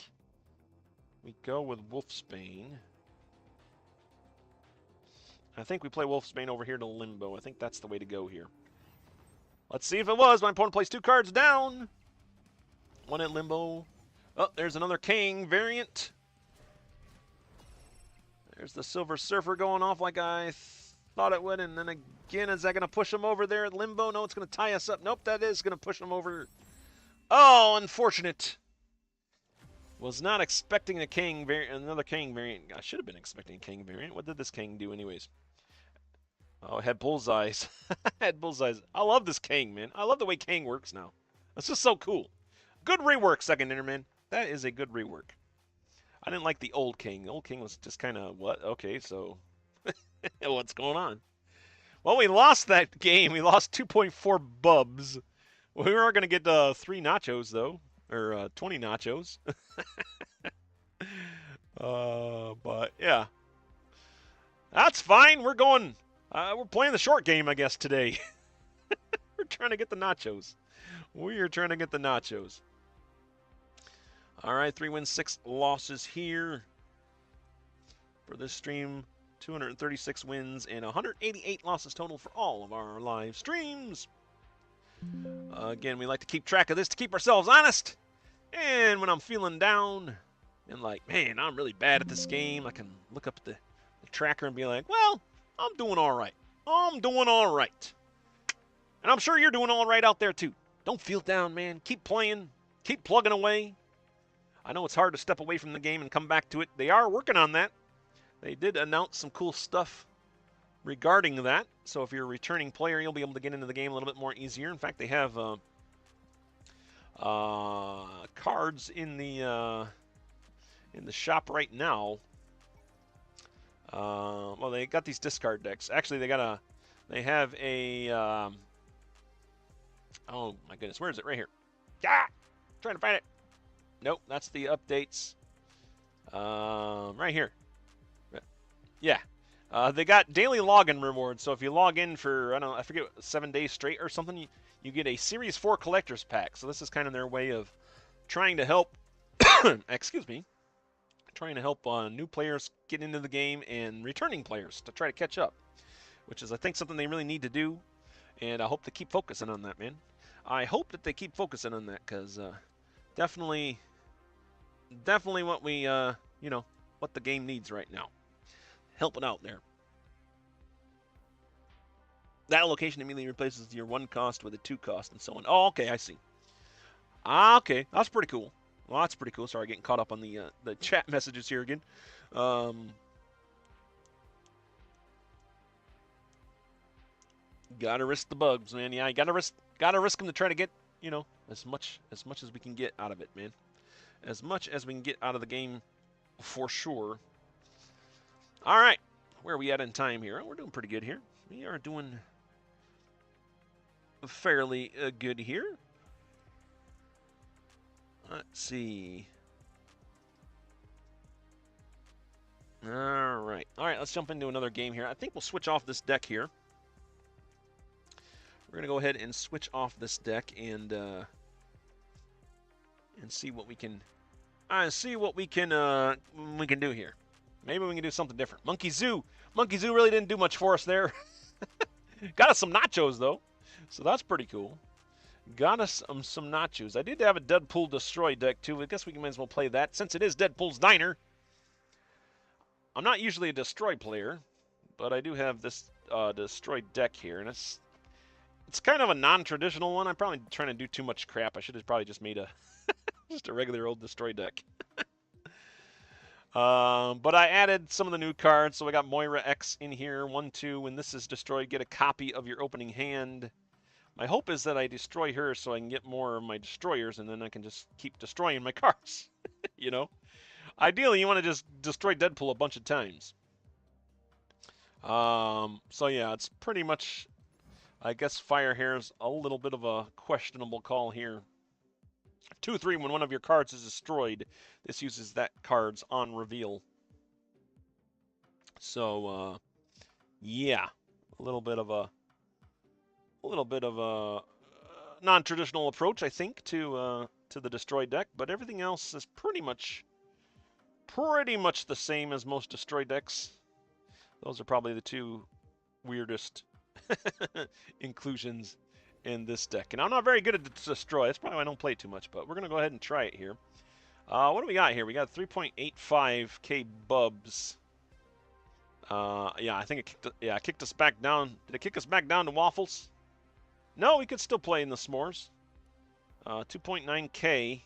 we go with Wolfsbane. I think we play Wolfsbane over here to Limbo. I think that's the way to go here. Let's see if it was. My opponent plays 2 cards down. 1 at Limbo. Oh, there's another King variant. There's the Silver Surfer going off like I thought it would. And then again, is that going to push him over there at Limbo? No, it's going to tie us up. Nope, that is going to push him over. Oh, unfortunate. Was not expecting a King variant, another King variant. I should have been expecting a King variant. What did this King do anyways? Oh, it had bullseyes. Had bullseyes. I love this King, man. I love the way King works now. That's just so cool. Good rework, Second Interman. That is a good rework. I didn't like the old King. The old King was just kind of, what? Okay, so what's going on? Well, we lost that game. We lost 2.4 bubs. We were going to get 3 nachos, though. Or 20 nachos. But, yeah. That's fine. We're going... we're playing the short game, I guess, today. We're trying to get the nachos. We are trying to get the nachos. All right, 3 wins, 6 losses here for this stream. 236 wins and 188 losses total for all of our live streams. Again, we like to keep track of this to keep ourselves honest. And when I'm feeling down and like, man, I'm really bad at this game, I can look up at the tracker and be like, well, I'm doing all right. I'm doing all right. And I'm sure you're doing all right out there, too. Don't feel down, man. Keep playing. Keep plugging away. I know it's hard to step away from the game and come back to it. They are working on that. They did announce some cool stuff regarding that. So if you're a returning player, you'll be able to get into the game a little bit more easier. In fact, they have cards in the shop right now. Well, they got these discard decks. Actually, they have a, oh my goodness, where is it? Right here. Ah! Trying to find it. Nope, that's the updates. Right here. Yeah. They got daily login rewards, so if you log in for, I don't know, I forget, 7 days straight or something, you get a Series 4 Collector's Pack. So this is kind of their way of trying to help, excuse me, trying to help new players get into the game and returning players to try to catch up, which is, I think, something they really need to do, and I hope they keep focusing on that, man. I hope that they keep focusing on that, because definitely what we, you know, what the game needs right now. Helping out there. That location immediately replaces your 1 cost with a 2 cost and so on. Oh, okay, I see. Ah, okay, that's pretty cool. Well, that's pretty cool. Sorry, getting caught up on the chat messages here again. Gotta risk the bugs, man. Yeah, you gotta risk them to try to get, you know, as much as we can get out of it, man. As much as we can get out of the game, for sure. All right, where are we at in time here? We're doing pretty good here. We are doing fairly good here. Let's see. All right, let's jump into another game here. I think we'll switch off this deck here. We're gonna go ahead and switch off this deck and see what we can do here. Maybe we can do something different. Monkey Zoo really didn't do much for us there. Got us some nachos, though. So that's pretty cool. Got us some nachos. I did have a Deadpool Destroy deck, too. I guess we might as well play that. Since it is Deadpool's Diner, I'm not usually a Destroy player, but I do have this Destroy deck here, and it's kind of a non-traditional one. I'm probably trying to do too much crap. I should have probably just made a just a regular old Destroy deck. But I added some of the new cards, so I got Moira X in here. 1, 2. When this is destroyed, get a copy of your opening hand. My hope is that I destroy her so I can get more of my destroyers, and then I can just keep destroying my cards. You know? Ideally, you want to just destroy Deadpool a bunch of times. So yeah, it's pretty much, I guess Fire Hair's a little bit of a questionable call here. 2, 3, when one of your cards is destroyed, this uses that card's on reveal. So, yeah, a little bit of a non-traditional approach, I think, to the destroy deck. But everything else is pretty much the same as most destroy decks. Those are probably the two weirdest inclusions in this deck. And I'm not very good at destroy. That's probably why I don't play too much. But we're gonna go ahead and try it here. What do we got here? We got 3.85k Bubs. Yeah, I think it kicked us back down. Did it kick us back down to Waffles? No, we could still play in the S'mores. 2.9k.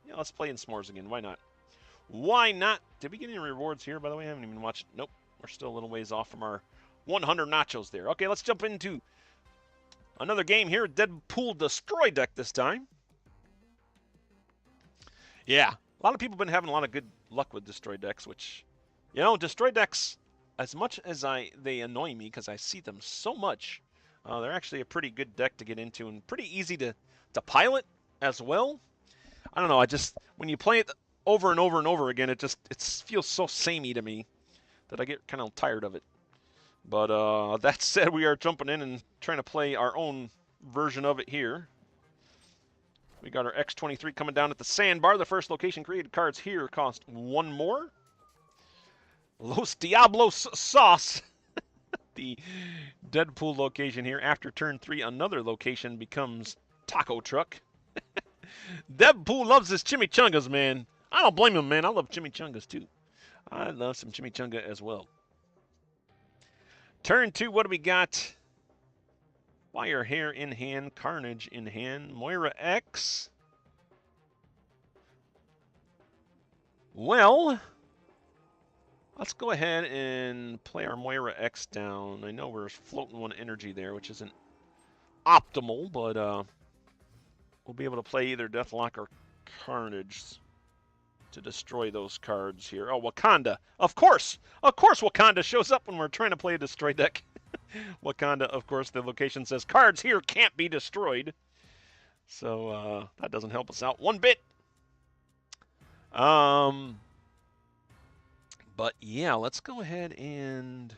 Yeah, let's play in S'mores again. Why not? Why not? Did we get any rewards here, by the way? I haven't even watched. Nope. We're still a little ways off from our 100 nachos there. Okay, let's jump into another game here. Deadpool Destroy deck this time. Yeah, a lot of people have been having a lot of good luck with Destroy decks, which, you know, Destroy decks, as much as they annoy me because I see them so much, they're actually a pretty good deck to get into and pretty easy to pilot as well. I don't know, when you play it over and over and over again, it feels so samey to me that I get kind of tired of it. But that said, we are jumping in and trying to play our own version of it here. We got our X23 coming down at the sandbar. The first location created cards here cost 1 more. Los Diablos Sauce. The Deadpool location here. After turn 3, another location becomes Taco Truck. Deadpool loves his chimichangas, man. I don't blame him, man. I love chimichangas, too. I love some chimichanga as well. Turn 2, what do we got? Fire Hair in hand, Carnage in hand, Moira X. Well, let's go ahead and play our Moira X down. I know we're floating 1 energy there, which isn't optimal, but we'll be able to play either Deathlock or Carnage to destroy those cards here. Oh, Wakanda. Of course! Of course Wakanda shows up when we're trying to play a destroy deck. Wakanda, of course, the location says cards here can't be destroyed. So that doesn't help us out one bit. But yeah, let's go ahead and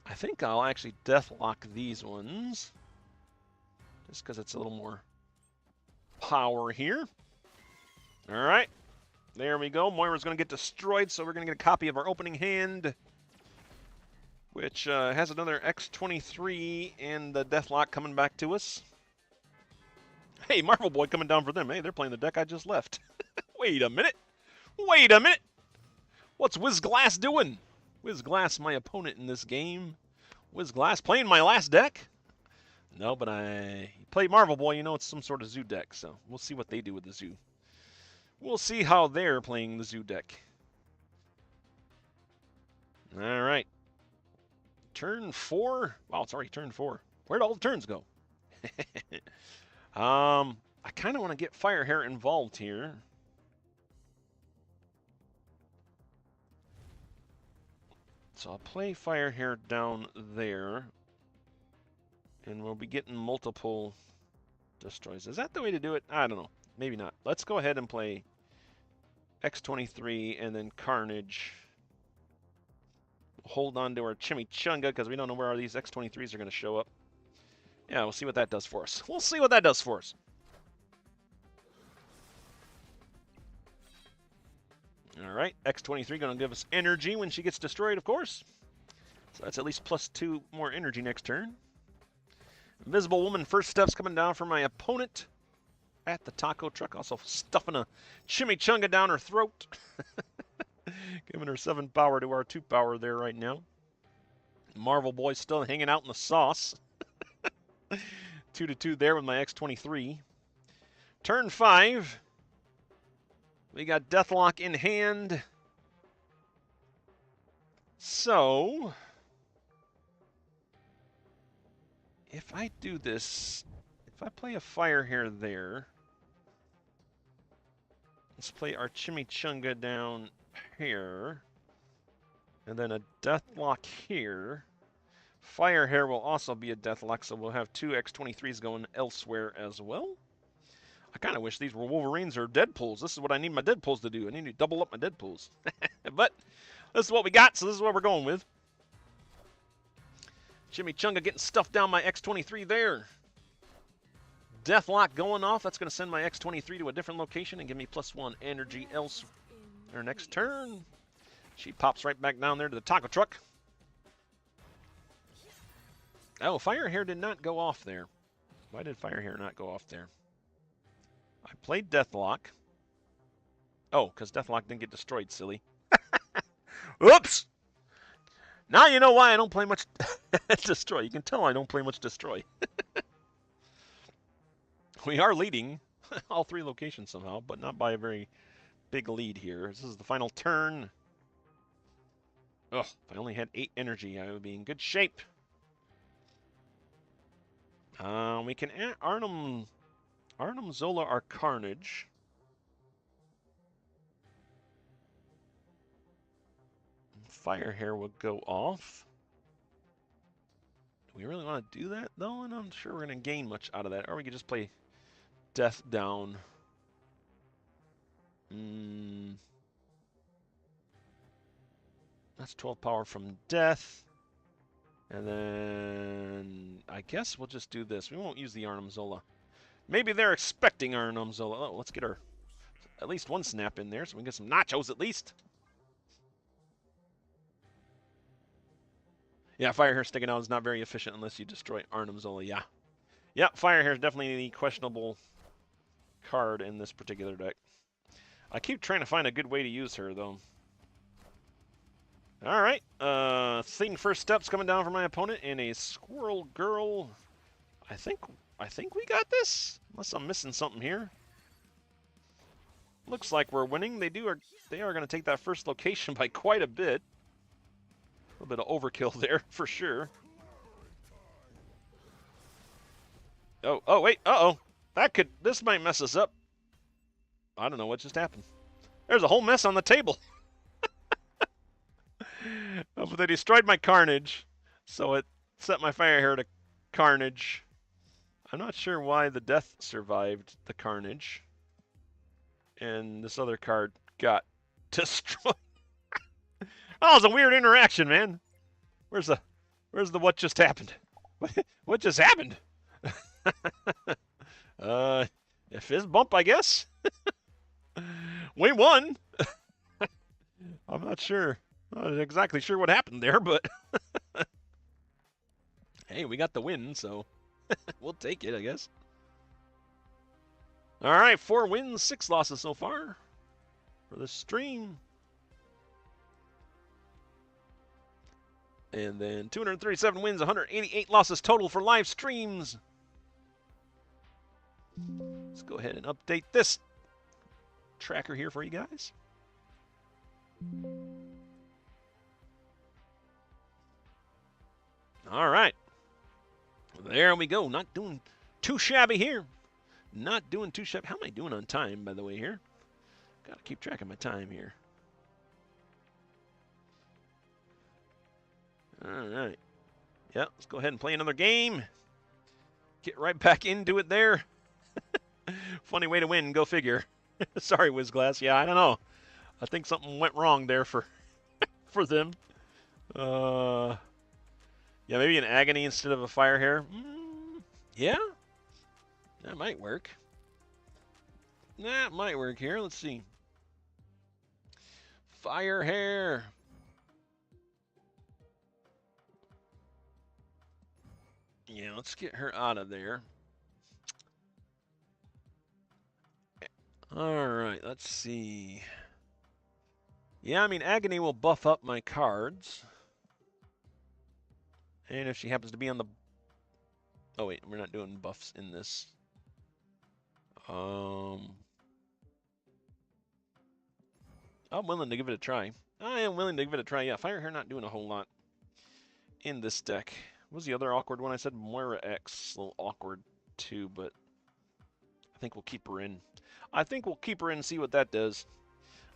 I think I'll actually Deathlock these ones. Just because it's a little more power here. All right. There we go. Moira's going to get destroyed, so we're going to get a copy of our opening hand, which has another X23 and the Deathlock coming back to us. Hey, Marvel Boy coming down for them. Hey, they're playing the deck I just left. Wait a minute. Wait a minute. What's Wizglass doing? Wizglass, my opponent in this game. Wizglass playing my last deck? No, but I play Marvel Boy. You know it's some sort of zoo deck, so we'll see what they do with the zoo. We'll see how they're playing the zoo deck. All right. Turn 4. Wow, it's already turn 4. Where'd all the turns go? I kind of want to get Fire Hair involved here. So I'll play Fire Hair down there. And we'll be getting multiple destroys. Is that the way to do it? I don't know. Maybe not. Let's go ahead and play X23 and then Carnage. Hold on to our Chimichanga because we don't know where these X23s are going to show up. Yeah, we'll see what that does for us. We'll see what that does for us. All right, X23 going to give us energy when she gets destroyed, of course. So that's at least +2 more energy next turn. Invisible Woman first steps coming down for my opponent at the taco truck. Also stuffing a chimichanga down her throat. Giving her 7 power to our 2 power there right now. Marvel Boy still hanging out in the sauce. 2-2 there with my X-23. Turn 5. We got Deathlock in hand. So, if I do this, if I play a Fire Hair there, let's play our Chimichanga down here, and then a Deathlock here. Fire Hair will also be a Deathlock, so we'll have 2 X-23s going elsewhere as well. I kind of wish these were Wolverines or Deadpools. This is what I need my Deadpools to do. I need to double up my Deadpools. But this is what we got, so this is what we're going with. Chimichanga getting stuffed down my X-23 there. Deathlock going off. That's going to send my X-23 to a different location and give me +1 energy else. Our next turn. She pops right back down there to the taco truck. Oh, Fire Hair did not go off there. Why did Fire Hair not go off there? I played Deathlock. Oh, because Deathlock didn't get destroyed, silly. Oops! Now you know why I don't play much Destroy. You can tell I don't play much Destroy. We are leading all 3 locations somehow, but not by a very big lead here. This is the final turn. Ugh, if I only had 8 energy, I would be in good shape. We can add Arnhem Zola our Carnage. Fire Hair will go off. Do we really want to do that, though? And I'm sure we're going to gain much out of that. Or we could just play Death down. That's 12 power from Death. And then I guess we'll just do this. We won't use the Arnhem Zola. Maybe they're expecting Arnhem Zola. Oh, let's get her at least 1 snap in there so we can get some nachos at least. Yeah, Fire Hair sticking out is not very efficient unless you destroy Arnhem Zola. Yeah. Yeah, Fire Hair is definitely the questionable card in this particular deck. I keep trying to find a good way to use her, though. All right. Seeing first steps coming down for my opponent in a Squirrel Girl. I think we got this. Unless I'm missing something here. Looks like we're winning. They are going to take that first location by quite a bit. A little bit of overkill there for sure. Oh wait. Uh-oh. This might mess us up. I don't know what just happened. There's a whole mess on the table. Oh, but they destroyed my Carnage, so it set my Fire Hair to Carnage. I'm not sure why the Death survived the Carnage, and this other card got destroyed. Oh, it's a weird interaction, man. Where's the what just happened? What just happened? Fizz bump, I guess. We won. I'm not sure. Not exactly sure what happened there, but hey, we got the win, so we'll take it, I guess. All right, 4 wins, 6 losses so far for the stream. And then 237 wins, 188 losses total for live streams. Let's go ahead and update this tracker here for you guys. All right. There we go. Not doing too shabby here. Not doing too shabby. How am I doing on time, by the way, here? Got to keep track of my time here. All right. Yep, let's go ahead and play another game. Get right back into it there. Funny way to win, go figure. Sorry, WizGlass. Yeah, I don't know. I think something went wrong there for them. Yeah, maybe an Agony instead of a Fire Hair. Yeah, that might work. That might work here. Let's see. Fire Hair. Yeah, let's get her out of there. All right, let's see. Yeah, I mean, Agony will buff up my cards. And if she happens to be on the... Oh, wait, we're not doing buffs in this. I'm willing to give it a try. I am willing to give it a try. Yeah, Fire Hair not doing a whole lot in this deck. What was the other awkward one? I said Moira X. A little awkward, too, but I think we'll keep her in. I think we'll keep her in and see what that does.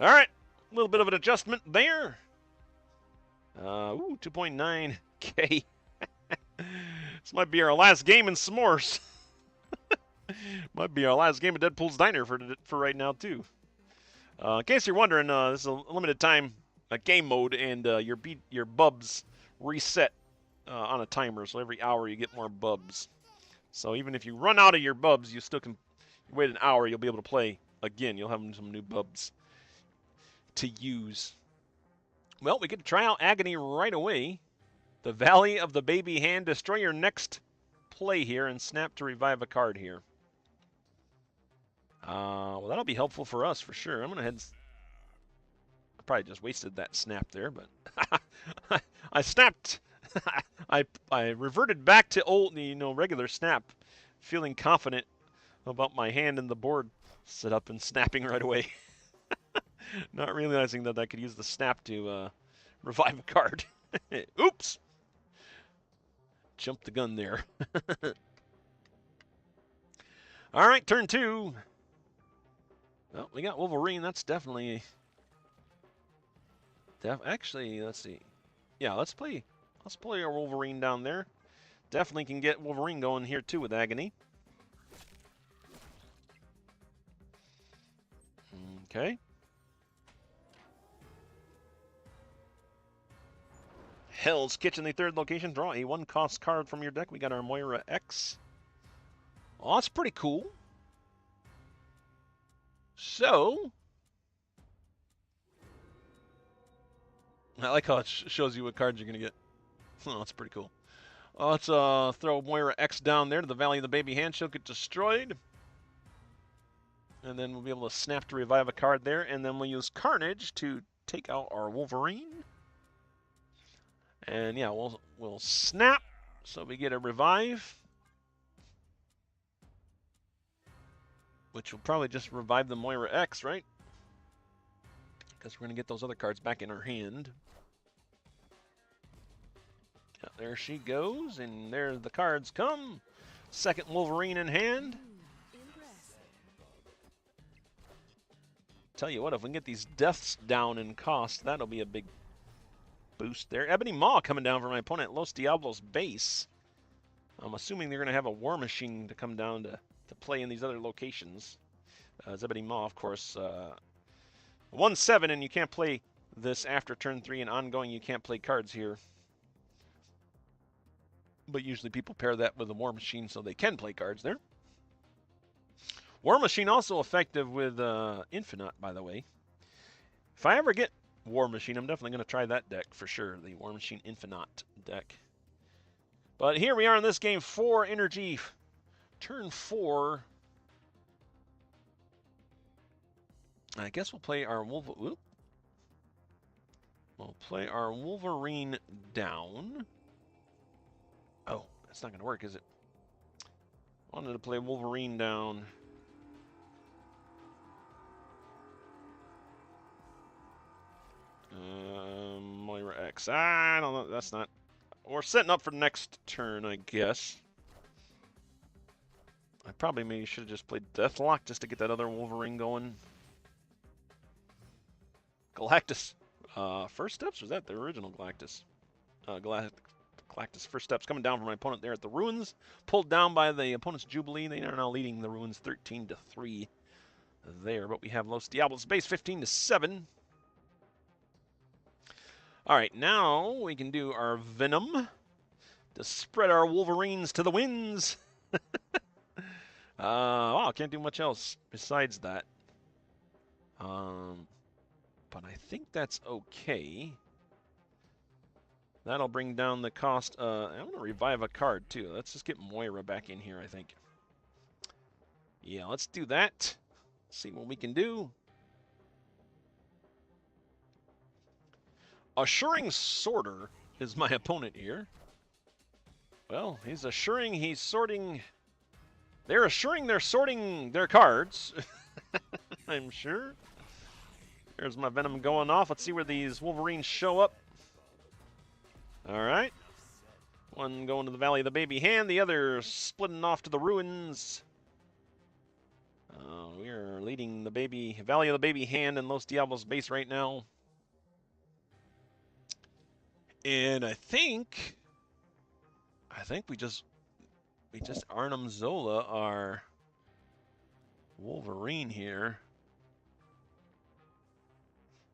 All right, a little bit of an adjustment there. 2.9K. This might be our last game in S'mores. Might be our last game of Deadpool's Diner for right now, too. In case you're wondering, this is a limited time game mode, and your bubs reset on a timer. So every hour you get more bubs. So even if you run out of your bubs, you still can wait an hour. You'll be able to play again. You'll have some new bubs to use. Well, we get to try out Agony right away. The Valley of the Baby Hand. Destroy your next play here and snap to revive a card here. Well, that'll be helpful for us for sure. I'm going to head... I probably just wasted that snap there, but I snapped. I reverted back to old, regular snap, feeling confident about my hand and the board set up and snapping right away. Not realizing that I could use the snap to revive a card. Oops! Jumped the gun there. All right, turn 2. Well, we got Wolverine. That's definitely... Actually, let's see. Yeah, let's play our Wolverine down there. Definitely can get Wolverine going here, too, with Agony. Okay. Hell's Kitchen, the 3rd location. Draw a 1-cost card from your deck. We got our Moira X. Oh, that's pretty cool. So, I like how it shows you what cards you're going to get. Oh, that's pretty cool. Let's throw Moira X down there to the Valley of the Baby Hand. She'll get destroyed. And then we'll be able to snap to revive a card there. And then we'll use Carnage to take out our Wolverine. And yeah, we'll snap. So we get a revive. Which will probably just revive the Moira X, right? Because we're going to get those other cards back in our hand. Yeah, there she goes, and there the cards come. Second Wolverine in hand. Tell you what, if we can get these deaths down in cost, that'll be a big boost there. Ebony Maw coming down for my opponent, Los Diablos base. I'm assuming they're going to have a War Machine to come down to play in these other locations. Ebony Maw, of course, 1/7, and you can't play this after turn 3 and ongoing. You can't play cards here. But usually people pair that with a War Machine so they can play cards there. War Machine also effective with Infinite, by the way. If I ever get War Machine, I'm definitely going to try that deck for sure, the War Machine Infinite deck. But here we are in this game, 4 energy, turn 4. I guess we'll play our We'll play our Wolverine down. Oh, that's not going to work, is it? Wanted to play Wolverine down. Moira X. I don't know. That's not... We're setting up for next turn, I guess. I probably maybe should have just played Deathlock just to get that other Wolverine going. Galactus. First Steps? Was that the original Galactus? Galactus First Steps coming down from my opponent there at the Ruins. Pulled down by the opponent's Jubilee. They are now leading the Ruins 13-3 there. But we have Los Diablos base 15-7. All right, now we can do our Venom to spread our Wolverines to the winds. Wow, can't do much else besides that. But I think that's okay. That'll bring down the cost. I'm going to revive a card, too. Let's just get Moira back in here, I think. Yeah, let's do that. See what we can do. Assuring Sorter is my opponent here. Well, he's assuring he's sorting. They're assuring they're sorting their cards. I'm sure. There's my Venom going off. Let's see where these Wolverines show up. All right. One going to the Valley of the Baby Hand, the other splitting off to the ruins. We are leading the Valley of the Baby Hand in Los Diablos base right now. And I think we just Arnim Zola our Wolverine here.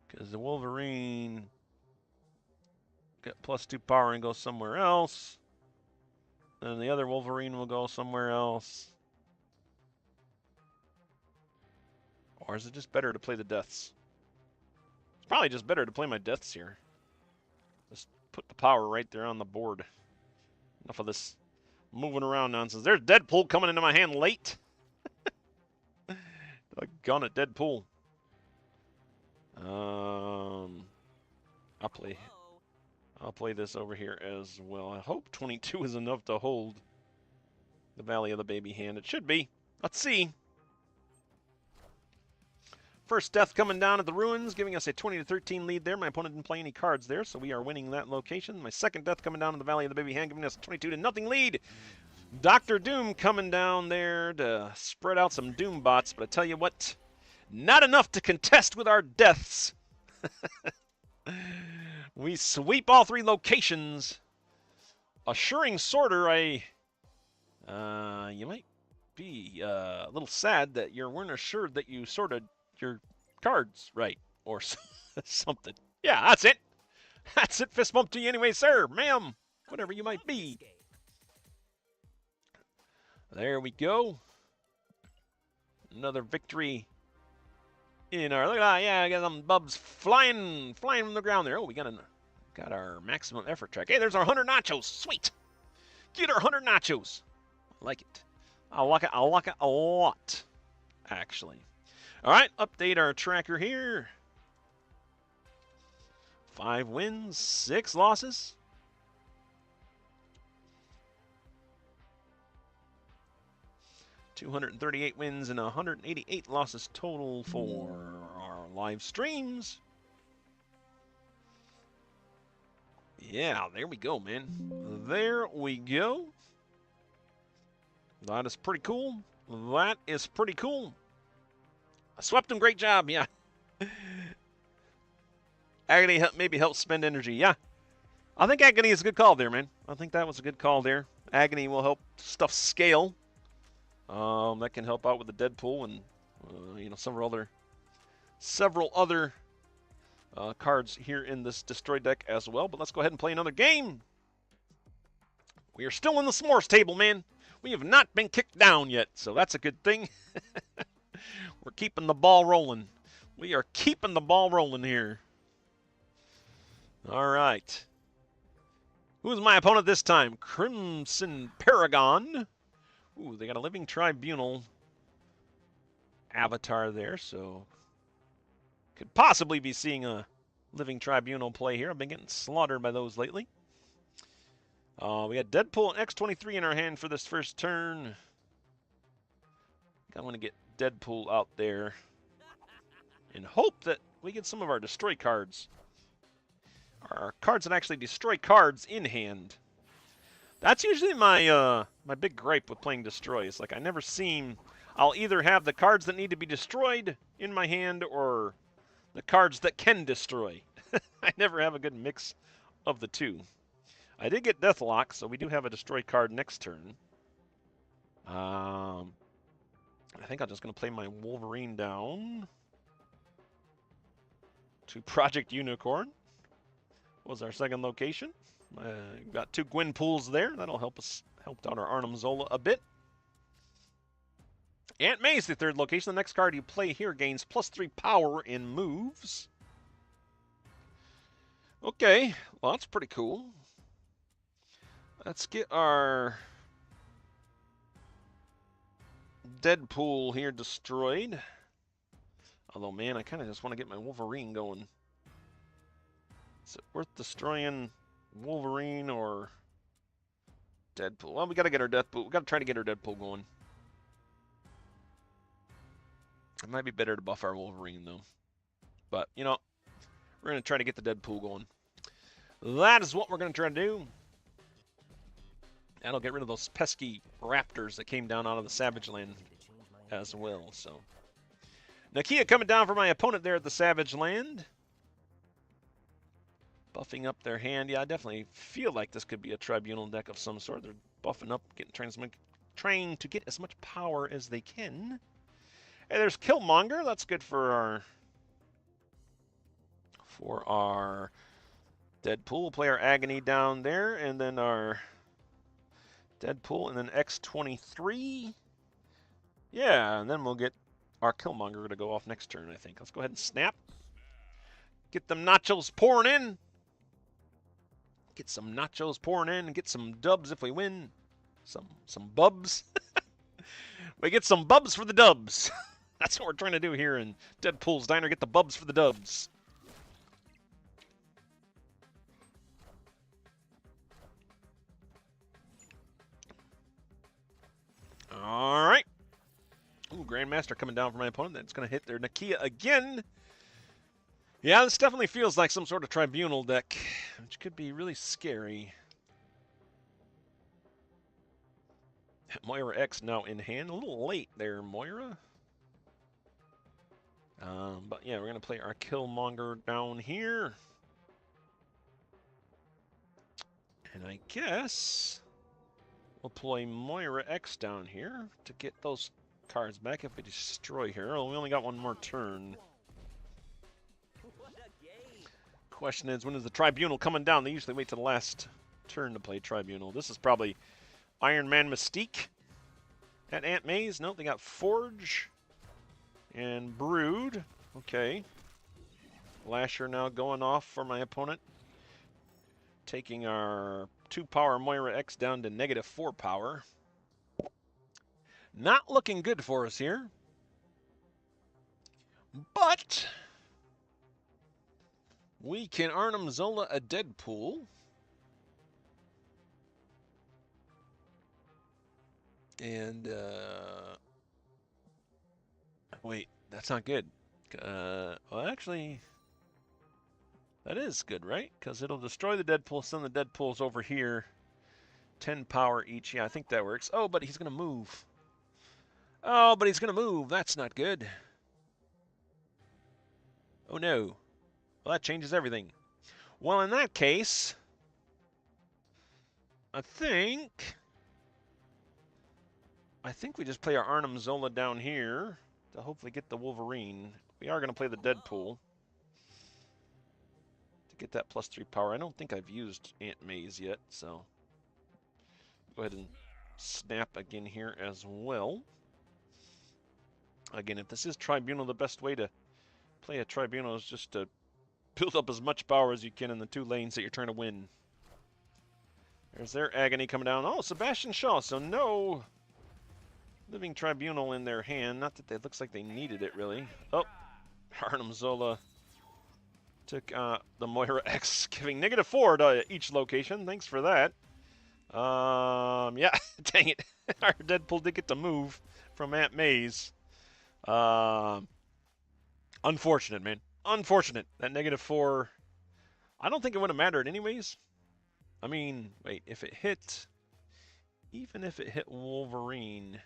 Because the Wolverine got +2 power and goes somewhere else. And the other Wolverine will go somewhere else. Or is it just better to play the deaths? It's probably just better to play my deaths here. Just put the power right there on the board. Enough of this moving around nonsense. There's Deadpool coming into my hand late. Doggone it, Deadpool. I'll play this over here as well. I hope 22 is enough to hold the Valley of the Baby Hand. It should be. Let's see. First death coming down at the ruins, giving us a 20-13 lead there. My opponent didn't play any cards there, so we are winning that location. My second death coming down to the Valley of the Baby Hand, giving us a 22-0 lead. Dr. Doom coming down there to spread out some Doom bots, but I tell you what, not enough to contest with our deaths. We sweep all 3 locations. Assuring Sorter, you might be a little sad that you weren't assured that you sorted your cards right or something. Yeah, that's it. That's it. Fist bump to you anyway, sir, ma'am, whatever you might be. There we go. Another victory in our, look at that, yeah, I got some bubs flying from the ground there. Oh, we got our maximum effort track. Hey, there's our 100 nachos. Sweet. Get our 100 nachos. I like it. I like it a lot, actually. All right, update our tracker here. 5 wins, 6 losses. $238 wins and 188 losses total for our live streams. Yeah, there we go, man. There we go. That is pretty cool. That is pretty cool. I swept him. Great job. Yeah. Agony maybe helps spend energy. Yeah. I think Agony is a good call there, man. I think that was a good call there. Agony will help stuff scale. That can help out with the Deadpool and several other cards here in this Destroy deck as well. But let's go ahead and play another game. We are still in the s'mores table, man. We have not been kicked down yet, so that's a good thing. We're keeping the ball rolling. We are keeping the ball rolling here. All right. Who's my opponent this time? Crimson Paragon. Ooh, they got a Living Tribunal avatar there, so could possibly be seeing a Living Tribunal play here. I've been getting slaughtered by those lately. We got Deadpool and X23 in our hand for this first turn. I want to get Deadpool out there and hope that we get some of our destroy cards. Our cards that actually destroy cards in hand. That's usually my my big gripe with playing destroy. It's like I never seem... I'll either have the cards that need to be destroyed in my hand or the cards that can destroy. I never have a good mix of the two. I did get Deathlock, so we do have a destroy card next turn. I think I'm just going to play my Wolverine down to Project Unicorn. Was our second location. Got 2 Gwyn pools there. That'll help out our Arnim Zola a bit. Aunt May's the third location. The next card you play here gains +3 power in moves. Okay, well that's pretty cool. Let's get our Deadpool here destroyed. Although, man, I kind of just want to get my Wolverine going. Is it worth destroying Wolverine or Deadpool? Well, we got to get our Deadpool. We got to try to get our Deadpool going. It might be better to buff our Wolverine, though. But, you know, we're going to try to get the Deadpool going. That is what we're going to try to do. That'll get rid of those pesky raptors that came down out of the Savage Land as well. So, Nakia coming down for my opponent there at the Savage Land. Buffing up their hand. Yeah, I definitely feel like this could be a Tribunal deck of some sort. They're buffing up, trying to get as much power as they can. Hey, there's Killmonger. That's good for our Deadpool. We'll play our Agony down there, and then our Deadpool, and then X-23. Yeah, and then we'll get our Killmonger to go off next turn, I think. Let's go ahead and snap. Get them nachos pouring in. Get some nachos pouring in and get some dubs if we win. Some bubs. We get some bubs for the dubs. That's what we're trying to do here in Deadpool's Diner. Get the bubs for the dubs. All right. Ooh, Grandmaster coming down for my opponent. That's going to hit their Nakia again. Yeah, this definitely feels like some sort of Tribunal deck, which could be really scary. Moira X now in hand. A little late there, Moira. But yeah, we're going to play our Killmonger down here. And I guess we'll play Moira X down here to get those cards back if we destroy her. Oh, we only got one more turn. Question is, when is the Tribunal coming down? They usually wait to the last turn to play Tribunal. This is probably Iron Man Mystique at Aunt May's. Nope, they got Forge and Brood. Okay. Lasher now going off for my opponent. Taking our 2-power Moira X down to -4 power. Not looking good for us here. But we can Arnim Zola a Deadpool. And, wait, that's not good. Well, actually, that is good, right? Because it'll destroy the Deadpool, send the Deadpools over here. 10 power each. Yeah, I think that works. Oh, but he's going to move. Oh, but he's going to move. That's not good. Oh, no. Well, that changes everything. Well, in that case, I think we just play our Arnim Zola down here to hopefully get the Wolverine. We are going to play the Deadpool to get that +3 power. I don't think I've used Aunt May's yet, so go ahead and snap again here as well. Again, if this is Tribunal, the best way to play a Tribunal is just to build up as much power as you can in the 2 lanes that you're trying to win. There's their Agony coming down. Oh, Sebastian Shaw, so no Living Tribunal in their hand. Not that it looks like they needed it, really. Oh, Arnim Zola took the Moira X, giving -4 to each location. Thanks for that. Yeah, dang it. Our Deadpool did get to move from Aunt May's. Unfortunate, man. Unfortunate. That -4. I don't think it would have mattered anyways. I mean, wait, if it hit, even if it hit Wolverine,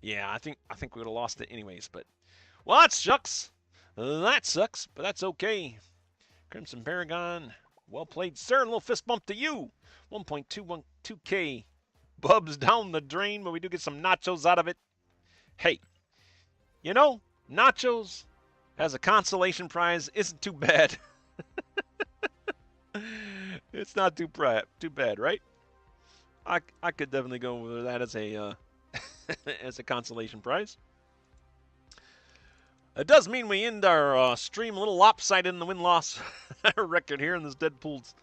yeah, I think we would have lost it anyways. But, well, that sucks. That sucks, but that's okay. Crimson Paragon, well played, sir. A little fist bump to you. 1.212K. Bubs down the drain, but we do get some nachos out of it. Hey, you know, nachos as a consolation prize isn't too bad. It's not too bad, right? I could definitely go with that as a as a consolation prize. It does mean we end our stream a little lopsided in the win-loss record here in this Deadpool's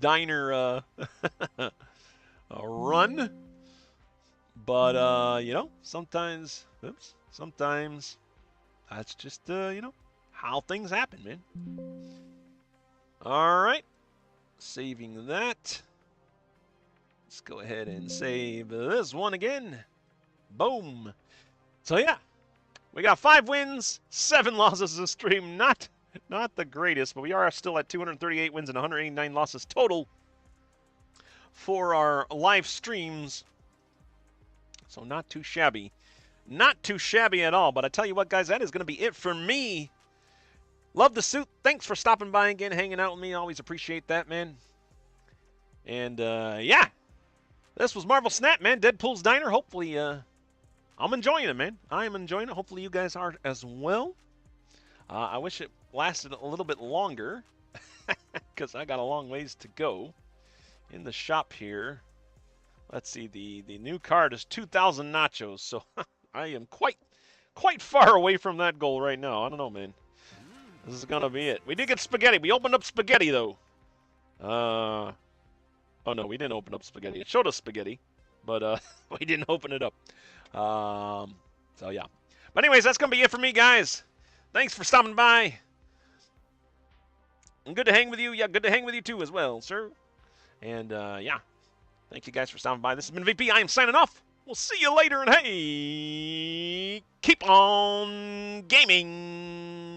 diner run. But sometimes, sometimes that's just how things happen, man. All right, saving that. Let's go ahead and save this one again. Boom. So yeah, we got 5 wins, 7 losses this stream. Not the greatest, but we are still at 238 wins and 189 losses total for our live streams. So not too shabby. Not too shabby at all. But I tell you what, guys, that is going to be it for me. Love the suit. Thanks for stopping by again, hanging out with me. Always appreciate that, man. And, yeah. This was Marvel Snap, man. Deadpool's Diner. Hopefully, I'm enjoying it, man. I am enjoying it. Hopefully you guys are as well. I wish it lasted a little bit longer. Because I got a long ways to go. In the shop here. Let's see, the new card is 2,000 nachos, so I am quite far away from that goal right now. I don't know, man. This is gonna be it. We did get spaghetti. We opened up spaghetti though. Oh no, we didn't open up spaghetti. It showed us spaghetti, but we didn't open it up. So yeah. But anyways, that's gonna be it for me, guys. Thanks for stopping by. And good to hang with you. Yeah, good to hang with you too as well, sir. And yeah. Thank you guys for stopping by. This has been VP. I am signing off. We'll see you later, and hey, keep on gaming.